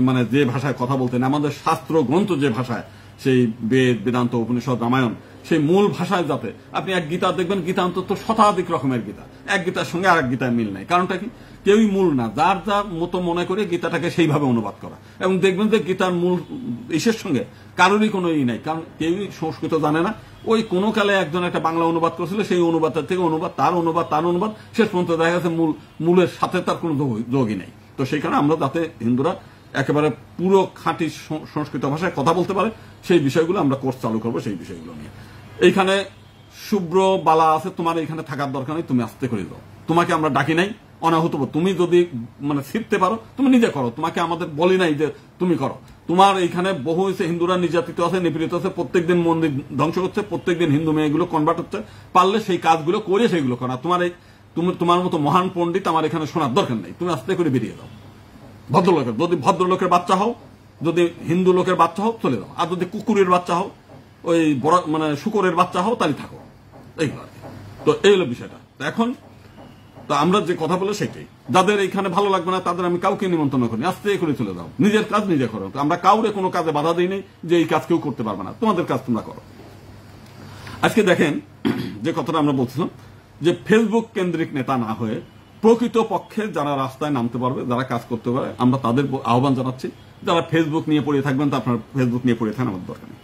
মানে যে ভাষায় কথা বলতেন, আমাদের শাস্ত্র গ্রন্থ যে ভাষায়, সেই বেদ, বেদান্ত, উপনিষদ, রামায়ণ, সেই মূল ভাষায় যাতে আপনি এক গীতা দেখবেন, গীতা অন্তত শতাধিক রকমের গীতা, এক গীতার সঙ্গে আরেক গীতায় মিল নাই। কারণটা কি? কেউই মূল না, যার যা মতো মনে করে গীতাটাকে সেইভাবে অনুবাদ করা। এবং দেখবেন যে গীতার মূল ইসের সঙ্গে কারোরই কোনো ই নাই, কারণ কেউই সংস্কৃত জানে না। ওই কোনো কালে একজন একটা বাংলা অনুবাদ করেছিল, সেই অনুবাদটার থেকে তার অনুবাদ শেষ পর্যন্ত দেখা গেছে মূলের সাথে তার কোনো যোগই নেই। তো সেই কারণে আমরা যাতে হিন্দুরা একেবারে পুরো খাঁটি সংস্কৃত ভাষায় কথা বলতে পারে, সেই বিষয়গুলো আমরা কোর্স চালু করবো, সেই বিষয়গুলো নিয়ে। এইখানে শুভ্র বালা আছে, তোমার এইখানে থাকার দরকার নেই, তুমি আস্তে করে যাও, তোমাকে আমরা ডাকি নাই, অনাহুত। তুমি যদি মানে শিখতে পারো তুমি নিজে করো, তোমাকে আমাদের বলি নাই যে তুমি করো। তোমার এইখানে বহু হয়েছে, হিন্দুরা নির্যাতিত আছে, নিপীড়িত আছে, প্রত্যেকদিন মন্দির ধ্বংস করছে, প্রত্যেকদিন হিন্দু মেয়েগুলো কনভার্ট হচ্ছে, পারলে সেই কাজগুলো করে সেইগুলো করা। তোমার মতো মহান পণ্ডিত আমার এখানে শোনার দরকার নেই, তুমি আস্তে করে বেরিয়ে যাও। ভদ্রলোকের, যদি ভদ্রলোকের বাচ্চা হও, যদি হিন্দু লোকের বাচ্চা হও চলে যাও, আর যদি কুকুরের বাচ্চা হও, ওই বড় মানে শুকরের বাচ্চা হও, তাহলে থাকো। এইগুলো আর কি। তো এই হলো বিষয়টা। এখন তো আমরা যে কথা বলে সেটাই, যাদের এখানে ভালো লাগবে না তাদের আমি কাউকে নিমন্ত্রণ করি, আস্তে করে চলে যাও, নিজের কাজ নিজে করো। আমরা কাউরে কোনো কাজে বাধা দিই নেই যে এই কাজ কেউ করতে পারবে না, তোমাদের কাজ তোমরা করো। আজকে দেখেন যে কথাটা আমরা বলছিলাম যে ফেসবুক কেন্দ্রিক নেতা না হয়ে প্রকৃত পক্ষে যারা রাস্তায় নামতে পারবে, যারা কাজ করতে পারে, আমরা তাদের আহ্বান জানাচ্ছি। যারা ফেসবুক নিয়ে পড়ে থাকবেন তা আপনার ফেসবুক নিয়ে পড়ে থাকেন, আমাদের দরকার নেই।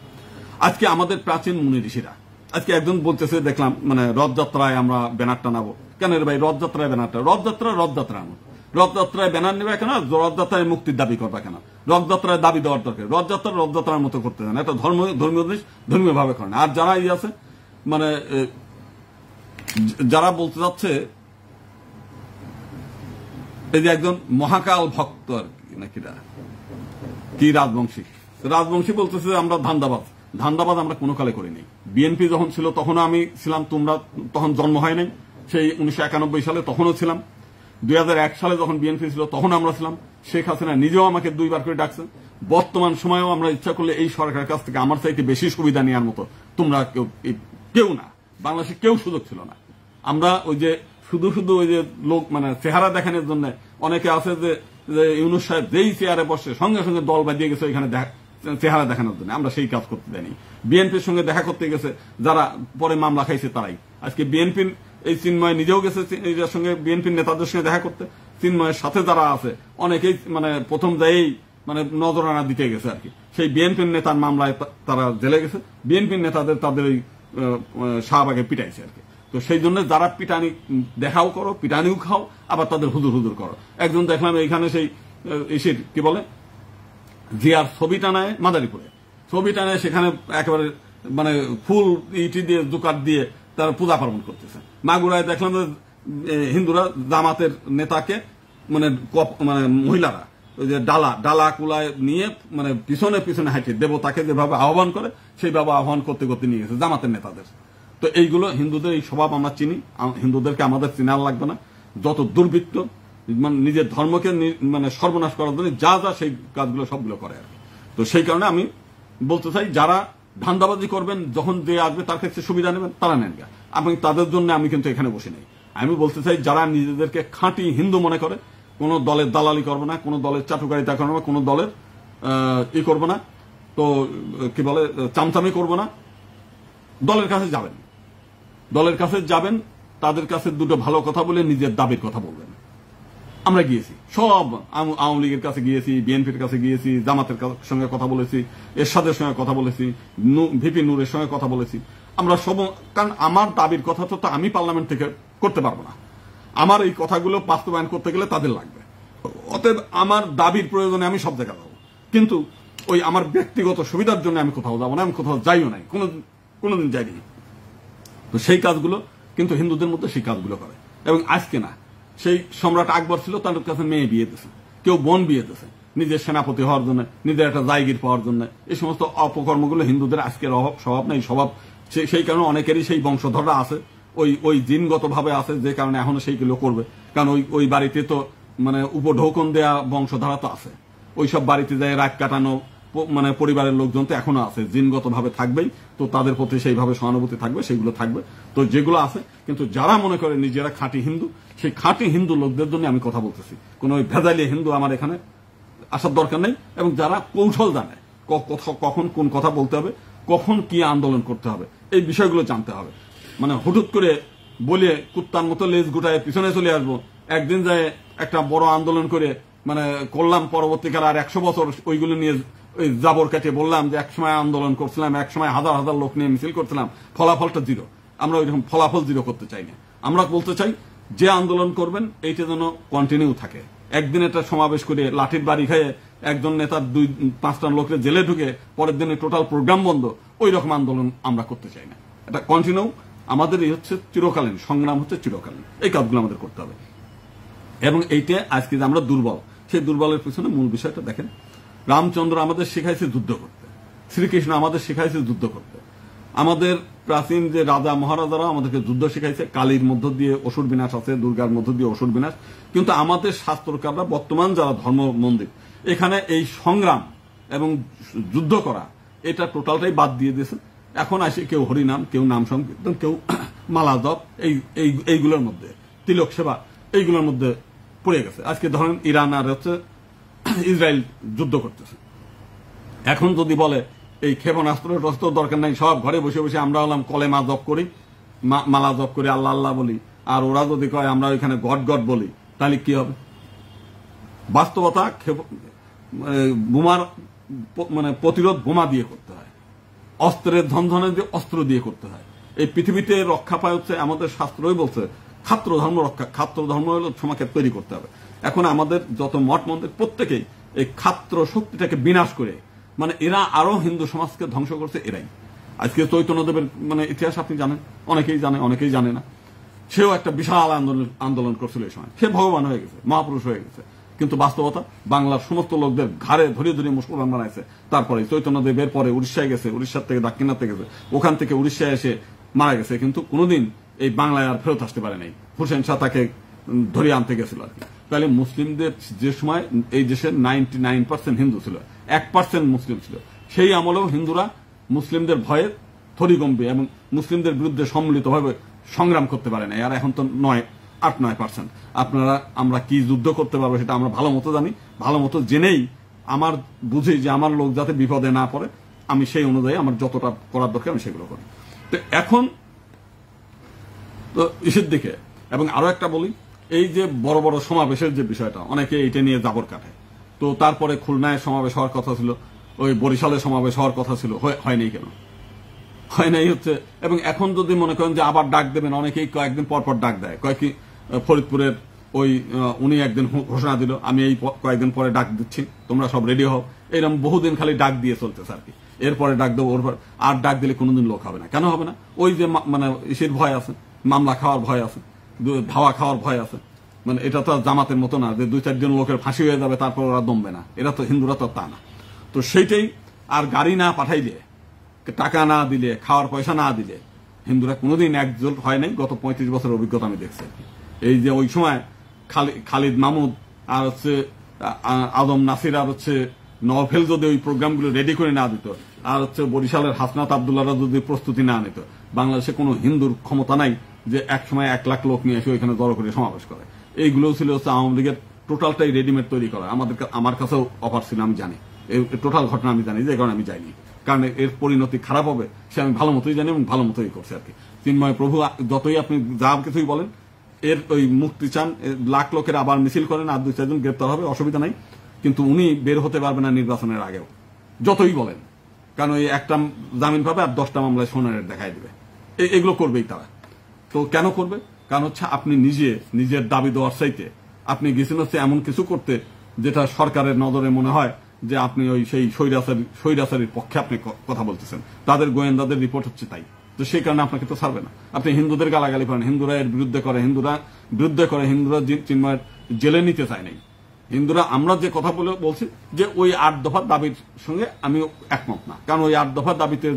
আজকে আমাদের প্রাচীন মুনি ঋষিরা, আজকে একজন বলতেছে দেখলাম মানে রথযাত্রায় আমরা ব্যানার টানাবো। কেন রে ভাই, রথযাত্রায় ব্যানারটা, রথযাত্রার মতো, রথযাত্রায় ব্যানার নেবে কেন? রথযাত্রায় মুক্তির দাবি করবে কেন? রথযাত্রায় দাবি দেওয়ার দরকার, রথযাত্রার মতো করতে চান, এটা ধর্মীয় জিনিস ধর্মীয় ভাবে করেন। আর যারা ই আছে মানে যারা বলতে যাচ্ছে, এই যে একজন মহাকাল ভক্ত আর কি নাকি কি রাজবংশী বলতেছে আমরা ধান্দাবাজ আমরা কোনো কালে করিনি। বিএনপি যখন ছিল তখনও আমি ছিলাম, তোমরা তখন জন্ম হয় নাই, সেই 1991 সালে তখনও ছিলাম। 2001 সালে যখন বিএনপি ছিল তখন আমরা ছিলাম। শেখ হাসিনা নিজেও আমাকে 2 বার করে ডাকছেন। বর্তমান সময়েও আমরা ইচ্ছা করলে এই সরকারের কাছ থেকে আমার চাইতে বেশি সুবিধা নেওয়ার মতো তোমরা কেউ না, বাংলাদেশে কেউ সুযোগ ছিল না। আমরা ওই যে শুধু ওই যে লোক মানে চেহারা দেখানোর জন্য অনেকে আছে যে ইউনূস সাহেব যেই চেয়ারে বসে সঙ্গে সঙ্গে দল বাঁধিয়ে গেছে ওইখানে চেহারা দেখানোর জন্য, আমরা সেই কাজ করতে দেয়নি। বিএনপির সঙ্গে দেখা করতে গেছে যারা পরে মামলা খাইছে তারাই। আজকে বিএনপির এই চিন্ময় নিজেও গেছে এর সঙ্গে, বিএনপির নেতাদের সঙ্গে দেখা করতে, চিন্ময়ের সাথে যারা আছে অনেকেই মানে প্রথম যাই মানে নজরানা দিতে গেছে আর কি। সেই বিএনপির নেতার মামলায় তারা জেলে গেছে, বিএনপির নেতাদের তাদের ওই শাহবাগে পিটাইছে আর কি। তো সেই জন্য যারা পিটানি দেখাও করো, পিটানিও খাও, আবার তাদের হুজুর হুজুর করো। একজন দেখলাম এইখানে সেই এসে কি বলে জিয়ার ছবি টানায় মাদারীপুরে, ছবি টানায় সেখানে একেবারে মানে ফুল ইটি দিয়ে দুকাত দিয়ে তারা পূজা পার্বণ করতেছে। মাগুরায় দেখলাম হিন্দুরা জামাতের নেতাকে মানে মহিলারা ওই যে ডালা কুলায় নিয়ে মানে পিছনে পিছনে হাঁটে দেবতাকে যেভাবে আহ্বান করে সেইভাবে আহ্বান করতে করতে নিয়ে গেছে জামাতের নেতাদের। তো এইগুলো হিন্দুদের এই স্বভাব আমরা চিনি, হিন্দুদেরকে আমাদের চিনার লাগবে না। যত দুর্বৃত্ত মানে নিজের ধর্মকে মানে সর্বনাশ করার জন্য যা যা সেই কাজগুলো সবগুলো করে আর কি। তো সেই কারণে আমি বলতে চাই যারা ধান্দাবাজি করবেন, যখন যে আসবে তার কাছে সুবিধা নেবেন তারা নেন। আমি তাদের জন্য আমি কিন্তু এখানে বসে নেই। আমি বলতে চাই যারা নিজেদেরকে খাঁটি হিন্দু মনে করে, কোন দলের দালালি করবে না, কোন দলের চাটুকারিতা করবে না, কোন দলের ই করবে না, তো কি বলে চামচামি করবে না, দলের কাছে যাবেন, দলের কাছে যাবেন, তাদের কাছে দুটো ভালো কথা বলে নিজের দাবির কথা বলবেন। আমরা গিয়েছি সব আওয়ামী লীগের কাছে গিয়েছি, বিএনপির কাছে গিয়েছি, জামাতের সঙ্গে কথা বলেছি, এরশাদের সঙ্গে কথা বলেছি, ভিপি নূরের সঙ্গে কথা বলেছি। আমরা সব, কারণ আমার দাবির কথা তো আমি পার্লামেন্ট থেকে করতে পারবো না, আমার এই কথাগুলো বাস্তবায়ন করতে গেলে তাদের লাগবে। অতএব আমার দাবির প্রয়োজনে আমি সব জায়গায় যাবো, কিন্তু ওই আমার ব্যক্তিগত সুবিধার জন্য আমি কোথাও যাবো না, আমি কোথাও যাইও নাই, কোনোদিন যাইনি। তো সেই কাজগুলো কিন্তু হিন্দুদের মধ্যে সেই কাজগুলো করে। এবং আজকে না, সেই সম্রাট আকবর ছিল, তার কাছে মেয়ে বিয়ে দিয়েছে, কেউ বোন বিয়ে দিয়েছে নিজের সেনাপতি হওয়ার জন্য, নিজের একটা জায়গির পাওয়ার জন্য। এই সমস্ত অপকর্মগুলো হিন্দুদের আজকের স্বভাব নেই, স্বভাব সেই কারণে অনেকেরই সেই বংশধররা আছে, ওই জিনগত ভাবে আছে, যে কারণে এখনো সেইগুলো করবে। কারণ ওই বাড়িতে তো মানে উপঢৌকন দেয়া বংশধারা তো আছে, ওইসব বাড়িতে যায় রাত কাটানো মানে পরিবারের লোকজন তো এখনো আছে, জিনগত ভাবে থাকবেই, তো তাদের প্রতি সেইভাবে সহানুভূতি থাকবে, সেইগুলো থাকবে। তো যেগুলো আছে, কিন্তু যারা মনে করে নিজেরা খাঁটি হিন্দু, সেই খাঁটি হিন্দু লোকদের জন্য আমি কথা বলতেছি। কোন ওই ভেজালি হিন্দু আমার এখানে আসার দরকার নেই। এবং যারা কৌশল জানে, কখন কোন কথা বলতে হবে, কখন কি আন্দোলন করতে হবে, এই বিষয়গুলো জানতে হবে। মানে হুটুট করে বলে কুত্তার মতো লেজ গুটায় পিছনে চলে আসবো, একদিন যায় একটা বড় আন্দোলন করে মানে করলাম, পরবর্তীকালে আর 100 বছর ওইগুলো নিয়ে ওই জাবর কাটে বললাম যে একসময় আন্দোলন করছিলাম, একসময় হাজার হাজার লোক নিয়ে মিছিল করছিলাম, ফলাফলটা জিরো। আমরা ওইরকম ফলাফল জিরো করতে চাই না। আমরা বলতে চাই যে আন্দোলন করবেন এইটা যেন কন্টিনিউ থাকে। একদিন একটা সমাবেশ করে লাঠির বাড়ি খেয়ে একজন নেতার 2-5টা লোকের জেলে ঢুকে পরের দিনে টোটাল প্রোগ্রাম বন্ধ, ওই রকম আন্দোলন আমরা করতে চাই না। এটা কন্টিনিউ, আমাদের এই হচ্ছে চিরকালীন সংগ্রাম, হচ্ছে চিরকালীন, এই কাজগুলো আমাদের করতে হবে। এবং এইটা আজকে যে আমরা দুর্বল, সেই দুর্বলের পিছনে মূল বিষয়টা দেখেন, রামচন্দ্র আমাদের শেখাইছে যুদ্ধ করতে, শ্রীকৃষ্ণ আমাদের শেখাইছে যুদ্ধ করতে, আমাদের প্রাচীন যে রাজা মহারাজারা আমাদেরকে যুদ্ধ শিখাইছে। কালীর মধ্য দিয়ে অসুর বিনাশ আছে, দুর্গার মধ্য দিয়ে অসুর বিনাশ। কিন্তু আমাদের শাস্ত্রকাররা বর্তমান যারা ধর্ম মন্দির, এখানে এই সংগ্রাম এবং যুদ্ধ করা এটা টোটালটাই বাদ দিয়ে দিয়েছে। এখন আসে কেউ হরিনাম, কেউ নাম সংকীর্তন, কেউ মালা জপ, এইগুলোর মধ্যে তিলক সেবা, এইগুলোর মধ্যে পড়ে গেছে। আজকে ধরেন ইরান আর হচ্ছে ইসরায়েল যুদ্ধ করতেছে। এখন যদি বলে এই ক্ষেপণাস্ত্রের রস্ত্র দরকার নাই, সব ঘরে বসে বসে আমরা হলাম কলেমা জপ করি, মালা জপ করি, আল্লাহ আল্লাহ বলি, আর ওরা যদি কয় আমরা ওইখানে গড গড বলি, তাহলে কি হবে? বাস্তবতা বোমার মানে প্রতিরোধ বোমা দিয়ে করতে হয়, অস্ত্রের ধনধনে দিয়ে অস্ত্র দিয়ে করতে হয়। এই পৃথিবীতে রক্ষা পায় হচ্ছে আমাদের শাস্ত্রই বলছে খাত্র ধর্ম রক্ষা, খাত্র ধর্ম হল সমাজকে তৈরি করতে হবে। এখন আমাদের যত মঠ মন্দির প্রত্যেকেই এই খাত্র শক্তিটাকে বিনাশ করে, মানে এরা আরো হিন্দু সমাজকে ধ্বংস করছে এরাই। আজকে চৈতন্যদেবের মানে ইতিহাস আপনি জানেন, অনেকেই জানে, অনেকেই জানে না। সেও একটা বিশাল আন্দোলন করছিল এই সময়, সে ভগবান হয়ে গেছে, মহাপুরুষ হয়ে গেছে। কিন্তু বাস্তবতা বাংলার সমস্ত লোকদের ঘাড়ে ধরে ধরে মুসলমান বানাইছে। তারপরে চৈতন্যদেবের পরে উড়িষ্যায় গেছে, উড়িষ্যার থেকে দাক্ষিণাত্যে গেছে, ওখান থেকে উড়িষ্যায় এসে মারা গেছে। কিন্তু কোনোদিন এই বাংলায় আর ফেরত আসতে পারে নাই, হুসেন শাহ তাকে ধরে আনতে গেছিল আর কি। তাহলে মুসলিমদের যে সময় এই দেশের 99% হিন্দু ছিল, 1% মুসলিম ছিল, সেই আমলেও হিন্দুরা মুসলিমদের ভয়ে থরিগম্বি এবং মুসলিমদের বিরুদ্ধে সম্মিলিতভাবে সংগ্রাম করতে পারে না। আর এখন তো 8-9%। আপনারা আমরা কি যুদ্ধ করতে পারবো সেটা আমরা ভালো মতো জানি, ভালো মতো জেনেই আমার বুঝি যে আমার লোক যাতে বিপদে না পড়ে, আমি সেই অনুযায়ী আমার যতটা করার দরকার আমি সেগুলো করি। তো এখন তো ইসের দিকে, এবং আরো একটা বলি, এই যে বড় বড় সমাবেশের যে বিষয়টা, অনেকে এটা নিয়ে জাবর কাটে। তো তারপরে খুলনায় সমাবেশ হওয়ার কথা ছিল, ওই বরিশালে সমাবেশ হওয়ার কথা ছিল, হয় নাই কেন? হয় নাই হচ্ছে। এবং এখন যদি মনে করেন যে আবার ডাক দেবেন, অনেকেই কয়েকদিন পর পর ডাক দেয়, কয়েকটি ফরিদপুরের ওই উনি একদিন ঘোষণা দিল আমি এই কয়েকদিন পরে ডাক দিচ্ছি, তোমরা সব রেডি হও। এরকম বহুদিন খালি ডাক দিয়ে চলতেছে আর কি। এরপরে ডাক দেবো, ওর আর ডাক দিলে কোনোদিন লোক হবে না। কেন হবে না? ওই যে মানে ইসের ভয় আছে, মামলা খাওয়ার ভয় আছে, ধাওয়া খাওয়ার ভয় আছে। মানে এটা তো জামাতের মতো না যে 2-4 জন লোকের ফাঁসি হয়ে যাবে তারপর ওরা দমবে না। এরা তো হিন্দুরা তো তা না। তো সেইটাই, আর গাড়ি না পাঠাইলে, টাকা না দিলে, খাওয়ার পয়সা না দিলে হিন্দুরা কোনোদিন একজোট হয় নাই। গত 35 বছরের অভিজ্ঞতা আমি দেখছি। এই যে ওই সময় খালিদ মাহমুদ আর হচ্ছে আদম নাসির আর হচ্ছে নওফেল যদি ওই প্রোগ্রামগুলো রেডি করে না দিত, আর হচ্ছে বরিশালের হাসনাত আব্দুল্লাহরা যদি প্রস্তুতি না নিত, বাংলাদেশে কোনো হিন্দুর ক্ষমতা নাই যে এক সময় 1 লাখ লোক নিয়ে এসে ওইখানে জড়ো করে সমাবেশ করে। এইগুলো ছিল হচ্ছে আওয়ামী লীগের টোটালটাই রেডিমেড তৈরি করা। আমার কাছেও অফার ছিল, আমি জানি এই টোটাল ঘটনা, আমি জানি, যে কারণে আমি যাইনি। কারণ এর পরিণতি খারাপ হবে সে আমি ভালো মতোই জানি এবং ভালো মতোই করছে আর কি। চিন্ময় প্রভু যতই আপনি যা কিছুই বলেন, এর ওই মুক্তি চান, লাখ লোকের আবার মিছিল করেন, আর 2-4 জন গ্রেপ্তার হবে, অসুবিধা নাই। কিন্তু উনি বের হতে পারবে না নির্বাচনের আগেও, যতই বলেন। কারণ ওই একটা জামিন পাবে আর 10টা মামলায় সোনারের দেখাই দেবে। এগুলো করবেই তারা। তো কেন করবে? কারণ হচ্ছে আপনি নিজের দাবি দেওয়ার চাইতে আপনি গেছেন হচ্ছে এমন কিছু করতে যেটা সরকারের নজরে মনে হয় যে আপনি ওই সেই স্বৈরাচারীর পক্ষে আপনি কথা বলতেছেন। তাদের গোয়েন্দাদের রিপোর্ট হচ্ছে তাই। তো সেই কারণে আপনাকে তো ছাড়বে না। আপনি হিন্দুদের গালাগালি করেন, হিন্দুরা এর বিরুদ্ধে করে, হিন্দুরা চিন্ময়ের জেলে নিতে চায় নাই। হিন্দুরা আমরা যে কথা বলছি যে ওই 8 দফার দাবির সঙ্গে আমি একমত না। কারণ ওই 8 দফার দাবিতে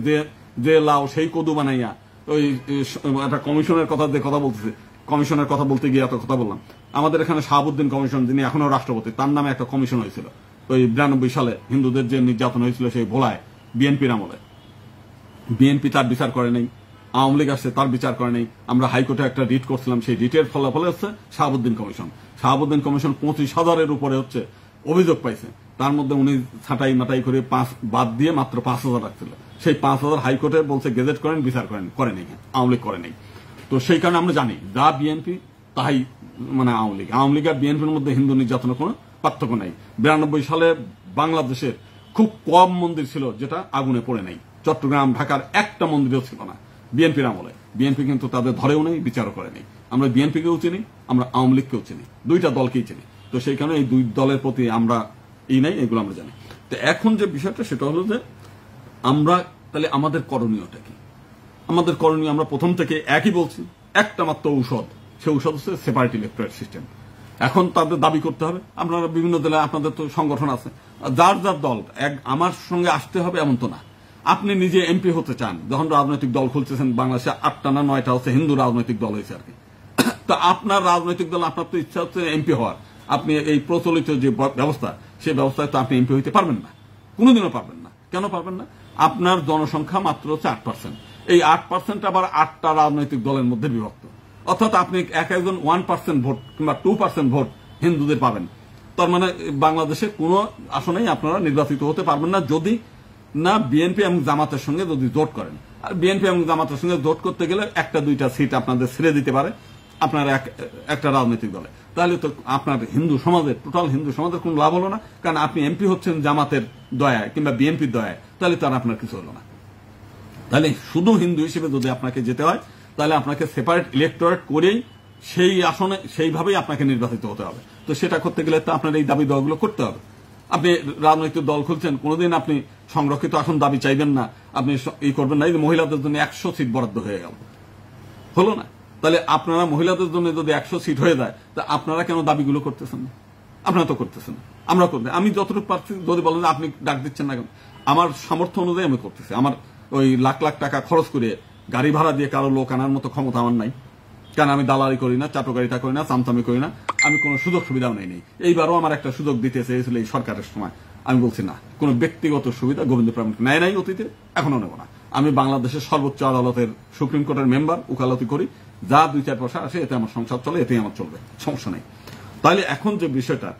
যে লাও সেই কদু বানাইয়া ওই একটা কমিশনের কথা বলতেছে, কমিশনের কথা বলতে গিয়ে এত কথা বললাম। আমাদের এখানে শাহাবুদ্দিন কমিশন, যিনি এখনো রাষ্ট্রপতি, তার নামে একটা কমিশন হয়েছিল ওই 92 সালে হিন্দুদের যে নির্যাতন হয়েছিল সেই ভোলায়, বিএনপির আমলে। বিএনপি তার বিচার করে নাই, আওয়ামী লীগ আসছে তার বিচার করে নাই। আমরা হাইকোর্টে একটা রিট করছিলাম, সেই রিটের ফলাফলে হচ্ছে শাহাবুদ্দিন কমিশন। 25,000-এর উপরে হচ্ছে অভিযোগ পাইছে। তার মধ্যে উনি ছাঁটাই মাটাই করে 5 বাদ দিয়ে মাত্র 5,000 রাখছিল। সেই 5,000 হাইকোর্টে বলছে গেজেট করেন, বিচার করেন, করে নেই, আওয়ামী লীগ করে নেই। তো সেই কারণে আমরা জানি যা বিএনপি তাই মানে আওয়ামী লীগ আর বিএনপির মধ্যে হিন্দু নির্যাতনের কোনো পার্থক্য নাই। 92 সালে বাংলাদেশের খুব কম মন্দির ছিল যেটা আগুনে পড়ে নাই। চট্টগ্রাম, ঢাকার একটা মন্দিরও ছিল না বিএনপির আমলে। বিএনপি কিন্তু তাদের ধরেও নেই, বিচারও করে নেই। আমরা বিএনপিকেও চিনি, আমরা আওয়ামী লীগকেও চিনি, 2টা দলকেই চিনি। তো সেই কারণে এই 2 দলের প্রতি আমরা নাই, এগুলো আমরা জানি। তো এখন যে বিষয়টা সেটা হলো যে আমরা তাহলে আমাদের করণীয়টা কি? আমাদের করণীয় আমরা প্রথম থেকে একই বলছি, একটা মাত্র ঔষধ, সে ঔষধ হচ্ছে সেপারেট ইলেকটোরেট সিস্টেম। এখন তাদের দাবি করতে হবে। আপনারা বিভিন্ন দলে আপনাদের তো সংগঠন আছে, যার দল আমার সঙ্গে আসতে হবে এমন তো না। আপনি নিজে এমপি হতে চান, যখন রাজনৈতিক দল খুলতেছেন, বাংলাদেশে 8টা না 9টা হচ্ছে হিন্দু রাজনৈতিক দল হয়েছে আর কি। তো আপনার রাজনৈতিক দল, আপনার তো ইচ্ছা হচ্ছে এমপি হওয়ার, আপনি এই প্রচলিত যে ব্যবস্থা সেই ব্যবস্থায় তো আপনি এমপি হইতে পারবেন না, কোনোদিনও পারবেন না। কেন পারবেন না? আপনার জনসংখ্যা মাত্র হচ্ছে 8%। এই 8% আবার 8টা রাজনৈতিক দলের মধ্যে বিভক্ত। অর্থাৎ আপনি একজন 1% ভোট কিংবা 2% ভোট হিন্দুদের পাবেন। তার মানে বাংলাদেশে কোনো আসনেই আপনারা নির্বাচিত হতে পারবেন না যদি না বিএনপি এবং জামাতের সঙ্গে যদি জোট করেন। আর বিএনপি এবং জামাতের সঙ্গে জোট করতে গেলে 1-2টা সিট আপনাদের ছেড়ে দিতে পারে আপনার একটা রাজনৈতিক দলে। তাহলে তো আপনার টোটাল হিন্দু সমাজের কোনো লাভ হলো না। কারণ আপনি এমপি হচ্ছেন জামাতের দয়ায় কিংবা বিএনপির দয়ায়, তাহলে তো আর আপনার কিছু হলো না। তাহলে শুধু হিন্দু হিসেবে যদি আপনাকে যেতে হয়, তাহলে আপনাকে সেপারেট ইলেকটোরেট করেই সেই আসনে সেইভাবেই আপনাকে নির্বাচিত হতে হবে। তো সেটা করতে গেলে তো আপনার এই দাবি দেওয়াগুলো করতে হবে। আপনি রাজনৈতিক দল খুলছেন, কোনোদিন আপনি সংরক্ষিত আসন দাবি চাইবেন না, আপনি করবেন না। এই মহিলাদের জন্য 100 সিট বরাদ্দ হয়ে গেল, হলো না? তাহলে আপনারা মহিলাদের জন্য যদি 100 সিট হয়ে যায়, তা আপনারা কেন দাবিগুলো করতেছেন না? আপনারা তো করতেছেন না, আমরা করতে। আমি যতটুকু পারছি, যদি বলেন আপনি ডাক দিচ্ছেন না কেন, আমার সামর্থ্য অনুযায়ী আমি করতেছি। আমার ওই লাখ লাখ টাকা খরচ করে গাড়ি ভাড়া দিয়ে কারো লোক আনার মতো ক্ষমতা আমার নাই। কারণ আমি দালালি করি না, চাটুকারিতা করি না, চামচামি করি না, আমি কোনো সুযোগ সুবিধাও নেই। এইবারও আমার একটা সুযোগ দিতে চেয়েছিল এই সরকারের সময়, আমি বলছি না, কোনো ব্যক্তিগত সুবিধা গোবিন্দ প্রামাণিক নেয় নাই অতীতে, এখনো নেব না। আমি বাংলাদেশের সর্বোচ্চ আদালতের সুপ্রিম কোর্টের মেম্বার, উকালতি করি, যা 2-4 পয়সা আসে এতে আমার সংসার চলে, এতেই আমার চলবে, সমস্যা নেই। তাহলে এখন যে বিষয়টা,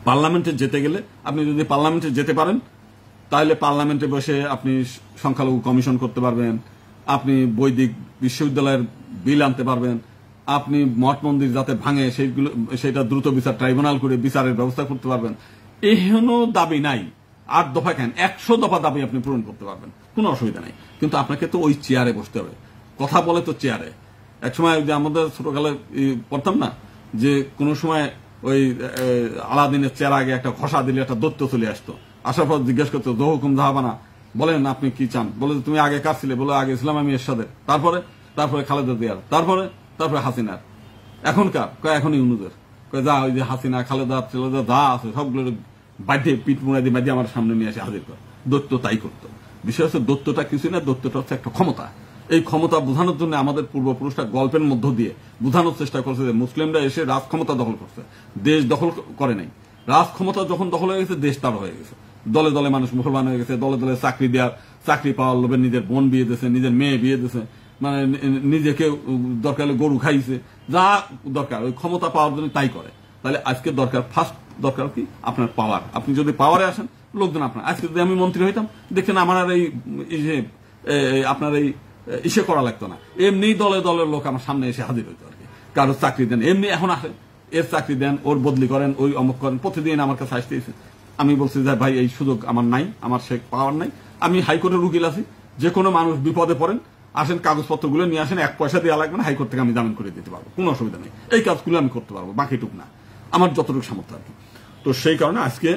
পার্লামেন্টে যেতে গেলে আপনি যদি পার্লামেন্টে যেতে পারেন, তাহলে পার্লামেন্টে বসে আপনি সংখ্যালঘু কমিশন করতে পারবেন, আপনি বৈদিক বিশ্ববিদ্যালয়ের বিল আনতে পারবেন, আপনি মঠ মন্দির যাতে ভাঙে সেটা দ্রুত বিচার ট্রাইব্যুনাল করে বিচারের ব্যবস্থা করতে পারবেন। এহেন দাবি নাই। 8 দফা কেন, 100 দফা দাবি আপনি পূরণ করতে পারবেন, কোনো অসুবিধা নাই। কিন্তু আপনাকে তো ওই চেয়ারে বসতে হবে। কথা বলে তো চেয়ারে। একসময় যে আমাদের ছোটকালে পড়তাম না, যে কোনো সময় ওই আলাদিনের চেয়ার আগে একটা ঘষা দিলে একটা দৈত্য চলে আসতো। আসার পর জিজ্ঞেস করতো, দো হুকুম জাহাবানা, বলেন আপনি কি চান? বলে তুমি আগে কার ছিলে? বলে আগে ছিলাম আমি এরশাদের, তারপরে খালেদা জিয়ার, তারপরে হাসিনার, এখনকার এখন ইউনুসের। যা ওই যে হাসিনা, খালেদা, ছেলেদা যা আছে সবগুলো বাধ্যে পিঠ মুড়াই দিয়ে বাধ্যে আমার সামনে নিয়ে এসে হাজির কর। দৈত্য তাই করতো। বিষয় হচ্ছে দৈত্যটা কিছু না, দৈত্যটা হচ্ছে একটা ক্ষমতা। এই ক্ষমতা বোঝানোর জন্য আমাদের পূর্বপুরুষরা গল্পের মধ্য দিয়ে বোঝানোর চেষ্টা করছে যে মুসলিমরা এসে রাজ ক্ষমতা দখল করছে, দেশ দখল করে নাই। রাজ ক্ষমতা যখন দখল হয়ে গেছে, দেশ তার হয়ে গেছে। দলে দলে মানুষ মুসলমান হয়ে গেছে, দলে দলে চাকরি পাওয়ার লোভে নিজের বোন বিয়ে দিয়েছে, নিজের মেয়ে বিয়ে দিয়েছে, মানে নিজেকে দরকার হলে গরু খাইছে, যা দরকার ওই ক্ষমতা পাওয়ার জন্য তাই করে। তাহলে আজকে ফার্স্ট দরকার কি? আপনার পাওয়ার। আপনি যদি পাওয়ারে আসেন, লোকজন আপনার, আজকে যদি আমি মন্ত্রী হইতাম, দেখেন আমার আর আপনার এই ইসে করা লাগতো না। এমনি দলে দলের লোক আমার সামনে এসে হাজির হইতো আর কি। কারো চাকরি দেন, এমনি এখন আসে, এর চাকরি দেন, ওর বদলি করেন, ওই অমুক করেন, প্রতিদিন আমার কাছে আসতেছে। আমি বলছি যে ভাই এই সুযোগ আমার নাই, আমার সে পাওয়ার নাই। আমি হাইকোর্টের উকিল আছি, যে কোনো মানুষ বিপদে পড়েন, আসেন কাগজপত্রগুলো নিয়ে আসেন, 1 পয়সা দেওয়া লাগবে না, হাইকোর্ট থেকে আমি জামিন করে দিতে পারবো, কোনো অসুবিধা নেই। এই কাজগুলো আমি করতে পারবো, বাকিটুক না, আমার যতটুকু সামর্থ্য আর কি। তো সেই কারণে আজকে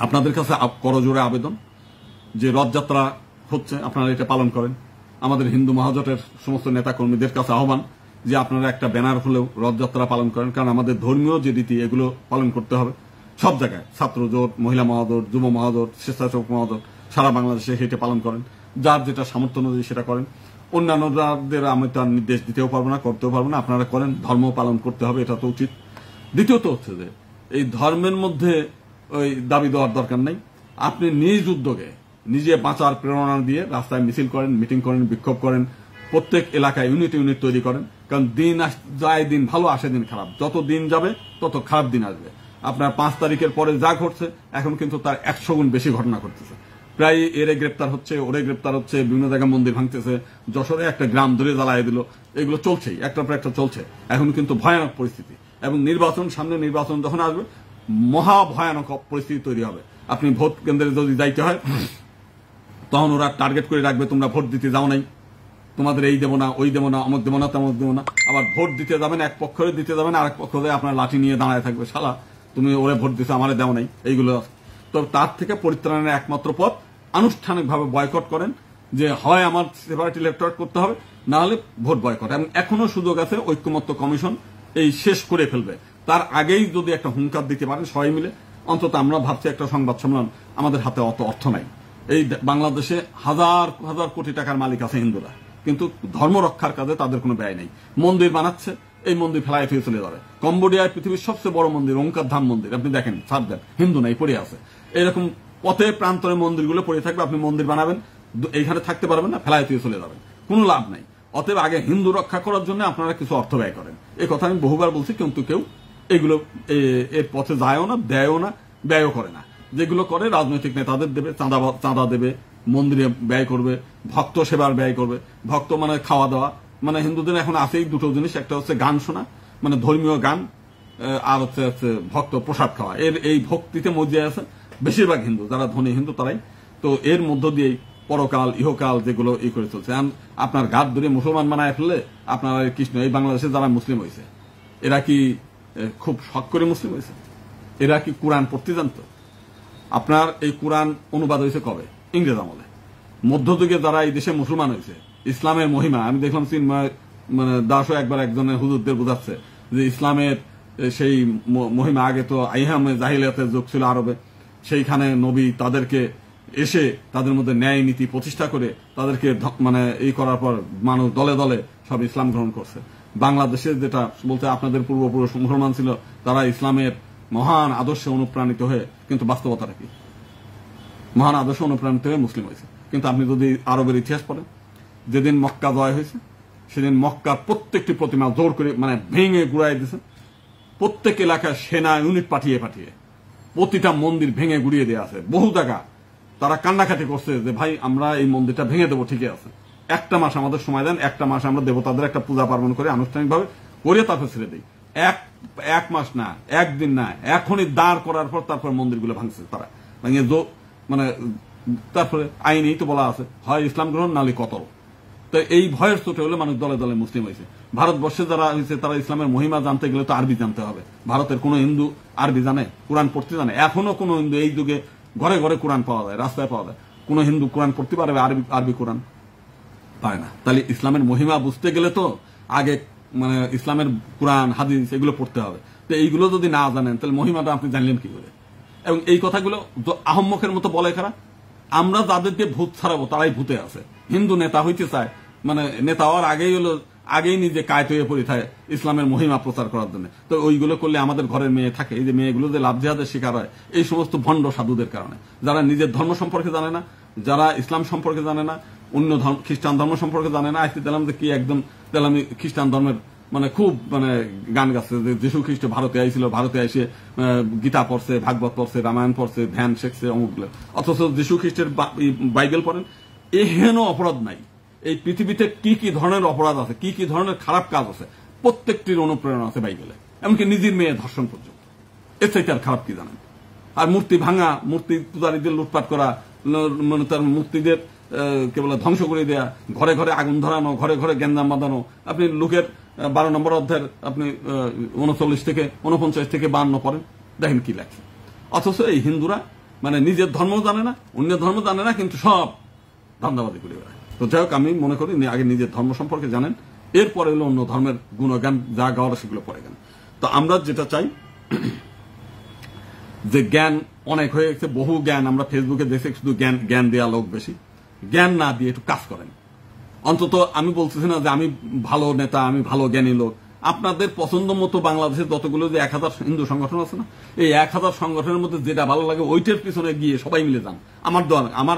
আপনাদের কাছে করজোড়ে আবেদন যে রথযাত্রা হচ্ছে, আপনারা এটা পালন করেন। আমাদের হিন্দু মহাজোটের সমস্ত নেতা কর্মীদের কাছে আহ্বান যে আপনারা একটা ব্যানার হলেও রথযাত্রা পালন করেন, কারণ আমাদের ধর্মীয় যে রীতি এগুলো পালন করতে হবে সব জায়গায়। ছাত্র জোট, মহিলা মহাজোট, যুব মহাজোট, স্বেচ্ছাসেবক মহাজোট সারা বাংলাদেশে হেঁটে পালন করেন, যার যেটা সামর্থ্য অনুযায়ী সেটা করেন। অন্যান্যদের আমি তার নির্দেশ দিতেও পারবো না, করতেও পারবো না, আপনারা করেন, ধর্ম পালন করতে হবে, এটা তো উচিত। দ্বিতীয়ত হচ্ছে যে এই ধর্মের মধ্যে ওই দাবি দেওয়ার দরকার নেই। আপনি নিজ উদ্যোগে নিজে বাঁচার প্রেরণা দিয়ে রাস্তায় মিছিল করেন, মিটিং করেন, বিক্ষোভ করেন, প্রত্যেক এলাকায় ইউনিট তৈরি করেন। কারণ দিন যায়, দিন ভালো আসে, দিন খারাপ। যত দিন যাবে তত খারাপ দিন আসবে। আপনার 5 তারিখের পরে যা ঘটছে, এখন কিন্তু তার 100 গুণ বেশি ঘটনা ঘটতেছে। প্রায় এরে গ্রেপ্তার হচ্ছে, ওরে গ্রেপ্তার হচ্ছে, বিভিন্ন জায়গায় মন্দির ভাঙতেছে, যশোরে একটা গ্রাম ধরে জ্বালায় দিল, এগুলো চলছেই, একটার পর একটা চলছে। এখন কিন্তু ভয়ানক পরিস্থিতি, এবং সামনে নির্বাচন যখন আসবে, মহা ভয়ানক পরিস্থিতি তৈরি হবে। আপনি ভোট কেন্দ্রে যদি যাইতে হয়, তখন ওরা টার্গেট করে রাখবে, তোমরা ভোট দিতে যাও নাই, তোমাদের এই দেবো না, ওই দেবো না, অমুক দেবো না, তেমক দেবো না। আবার ভোট দিতে যাবেন, এক পক্ষে দিতে যাবেন, আরেক পক্ষ আপনার লাঠি নিয়ে দাঁড়ায় থাকবে, শালা তুমি ওরে ভোট দিতে, আমারে দেও নাই, এইগুলো। তো তার থেকে পরিত্রাণের একমাত্র পথ আনুষ্ঠানিকভাবে বয়কট করেন, যে হয় আমার সেপারেট ইলেকটোরেট করতে হবে, না হলে ভোট বয়কট। এবং এখনো সুযোগ আছে, ঐক্যমত্য কমিশন এই শেষ করে ফেলবে। তার আগেই যদি একটা হুঙ্কার দিতে পারেন সবাই মিলে, অন্তত আমরা ভাবছি একটা সংবাদ সম্মেলন, আমাদের হাতে অত অর্থ নাই। এই বাংলাদেশে হাজার হাজার কোটি টাকার মালিক আছে হিন্দুরা, কিন্তু ধর্ম রক্ষার কাজে তাদের কোনো ব্যয় নেই। মন্দির বানাচ্ছে, এই মন্দির ফেলায় ফিরে চলে যাবে। কম্বোডিয়ায় পৃথিবীর সবচেয়ে বড় মন্দির ওঙ্কার ধাম মন্দির, আপনি দেখেন, ছাড় দেন, হিন্দু নাই, পড়ে আছে। এরকম পথে প্রান্তরে মন্দিরগুলো পড়ে থাকবে, আপনি মন্দির বানাবেন, এইখানে থাকতে পারবেন না, ফেলায় ফিরে চলে যাবেন, কোনো লাভ নাই। অতএব আগে হিন্দু রক্ষা করার জন্য আপনারা কিছু অর্থ ব্যয় করেন। এই কথা আমি বহুবার বলছি, কিন্তু কেউ এগুলো এর পথে যায়ও না, দেয়ও না, ব্যয়ও করে না। যেগুলো করে রাজনৈতিক নেতাদের দেবে, চাঁদা দেবে, মন্দিরে ব্যয় করবে, ভক্ত সেবার ব্যয় করবে। ভক্ত মানে খাওয়া দাওয়া, মানে হিন্দুদের এখন আছেই দুটো জিনিস, একটা হচ্ছে গান শোনা, মানে ধর্মীয় গান, আর হচ্ছে ভক্ত প্রসাদ খাওয়া। এই ভক্তিতে মজিয়ে আছে বেশিরভাগ হিন্দু, যারা ধনী হিন্দু তারাই। তো এর মধ্য দিয়েই পরকাল ইহকাল যেগুলো করে চলছে। আপনার গাদ ধরে মুসলমান বানায় ফেললে আপনার কৃষ্ণ, এই বাংলাদেশে যারা মুসলিম হয়েছে, এরা কি খুব শখ করে মুসলিম হয়েছে? এরা কি কোরআন পড়তে জানতো? আপনার এই কোরআন অনুবাদ হয়েছে কবে? ইংরেজ আমলে। মধ্যযুগে যারা এই দেশে মুসলমান হয়েছে, ইসলামের মহিমা, আমি দেখলাম মানে দাসও একবার একজনের হুজুরদের বোঝাচ্ছে যে ইসলামের সেই মহিমা, আগে তো আইহামে জাহিলিয়াতের যুগ ছিল আরবে, সেইখানে নবী তাদেরকে এসে তাদের মধ্যে ন্যায় নীতি প্রতিষ্ঠা করে তাদেরকে মানে এই করার পর মানুষ দলে দলে সব ইসলাম গ্রহণ করছে। বাংলাদেশে যেটা বলতে আপনাদের পূর্বপুরুষ মুসলমান ছিল, তারা ইসলামের মহান আদর্শে অনুপ্রাণিত হয়ে, কিন্তু বাস্তবতাটা কি? মহান আদর্শে অনুপ্রাণিত হয়ে মুসলিম হয়েছে। কিন্তু আপনি যদি আরবের ইতিহাস পড়েন, যেদিন মক্কা জয় হয়েছে, সেদিন মক্কার প্রত্যেকটি প্রতিমা জোর করে মানে ভেঙে গুড়াই দিয়েছে। প্রত্যেক এলাকায় সেনা ইউনিট পাঠিয়ে প্রতিটা মন্দির ভেঙে গুড়িয়ে দেওয়া আছে। বহু জায়গা তারা কান্নাকাটি করছে যে ভাই আমরা এই মন্দিরটা ভেঙে দেবো, ঠিকই আছে, একটা মাস আমাদের সময় দেন, একটা মাস আমরা দেবতাদের একটা পূজা পার্বণ করে আনুষ্ঠানিকভাবে করে তারপর ছেড়ে দিই। এক মাস না, একদিন না, এখনই দাঁড় করার পর তারপর মন্দিরগুলো ভাঙছে তারা, ভাঙিয়ে মানে তারপরে আইনেই তো বলা আছে হয় ইসলাম গ্রহণ নাহলে কতল। তো এই ভয়ের চোটে হলে মানুষ দলে দলে মুসলিম হয়েছে। ভারতবর্ষে যারা হয়েছে তারা ইসলামের মহিমা জানতে গেলে তো আরবি জানতে হবে। ভারতের কোন হিন্দু আরবি জানে, কোরআন পড়তে জানে? এখনো কোন হিন্দু এই যুগে ঘরে ঘরে কোরআন পাওয়া যায়, রাস্তায় পাওয়া যায়, কোন হিন্দু কোরআন পড়তে পারবে? আরবি কোরআন পারে না। তাহলে ইসলামের মহিমা বুঝতে গেলে তো আগে মানে ইসলামের কোরআন হাদিস এগুলো পড়তে হবে। তো এইগুলো যদি না জানেন তাহলে মহিমাটা আপনি জানলেন কি করে? এবং এই কথাগুলো আহম্মকের মতো বলে কারা? আমরা যাদেরকে ভূত ছাড়াবো তারাই ভূতে আছে। হিন্দু নেতা হইতে চায়, মানে নেতা হওয়ার আগেই নিজে কায়ত হয়ে পড়ে থাকে ইসলামের মহিমা প্রচার করার জন্য। তো ওইগুলো করলে আমাদের ঘরের মেয়ে থাকে, এই যে মেয়েগুলো যে লাভ জেহাদের শিকার হয় এই সমস্ত ভণ্ড সাধুদের কারণে, যারা নিজের ধর্ম সম্পর্কে জানে না, যারা ইসলাম সম্পর্কে জানে না, অন্য খ্রিস্টান ধর্ম সম্পর্কে জানে না। আজকে দেখলাম যে কি একদম দেখলাম খ্রিস্টান ধর্মের মানে খুব মানে গান গাচ্ছে যে যীশু খ্রিস্ট ভারতে আইছিল, ভারতে এসে গীতা পড়ছে, ভাগবত পড়ছে, রামায়ণ পড়ছে, ধ্যান শিখছে, অমুকগুলো। অথচ যীশু খ্রিস্টের বাইবেল পড়েন, এহেন অপরাধ নাই। এই পৃথিবীতে কি কি ধরনের অপরাধ আছে, কি কি ধরনের খারাপ কাজ আছে, প্রত্যেকটির অনুপ্রেরণা আছে বাইবেলে, এমনকি নিজের মেয়ে ধর্ষণ পর্যন্ত। এর চাইতে আর খারাপ কি জানেন? আর মূর্তি ভাঙা, মূর্তি পূজারীদের লুটপাট করা, মানে তার মূর্তিদের কেবল ধ্বংস করে দেয়া, ঘরে ঘরে আগুন ধরানো, ঘরে ঘরে গ্যাঞ্জাম বাঁধানো। আপনি লোকের 12 নম্বর অধ্যায়ের আপনি 39 থেকে 49 থেকে 52 পড়েন, দেখেন কি লেখে। অথচ এই হিন্দুরা মানে নিজের ধর্ম জানে না, অন্য ধর্ম জানে না, কিন্তু সব ধান্দাবাজি করে বেড়ায়। তো যাই হোক, আমি মনে করি আগে নিজের ধর্ম সম্পর্কে জানেন, এরপরে হলো অন্য ধর্মের গুণগান যা গাওয়ার সেগুলো পরে গান। তো আমরা যেটা চাই যে জ্ঞান অনেক হয়ে গেছে, বহু জ্ঞান আমরা ফেসবুকে দেখে, শুধু জ্ঞান দেওয়া লোক বেশি, জ্ঞান না দিয়ে একটু কাজ করেন। অন্তত আমি বলতেছি না যে আমি ভালো নেতা, আমি ভালো জ্ঞানী লোক। আপনাদের পছন্দ মতো বাংলাদেশের যতগুলো যে 1000 হিন্দু সংগঠন আছে না, এই 1000 সংগঠনের মধ্যে যেটা ভালো লাগে ওইটার পিছনে গিয়ে সবাই মিলে যান। আমার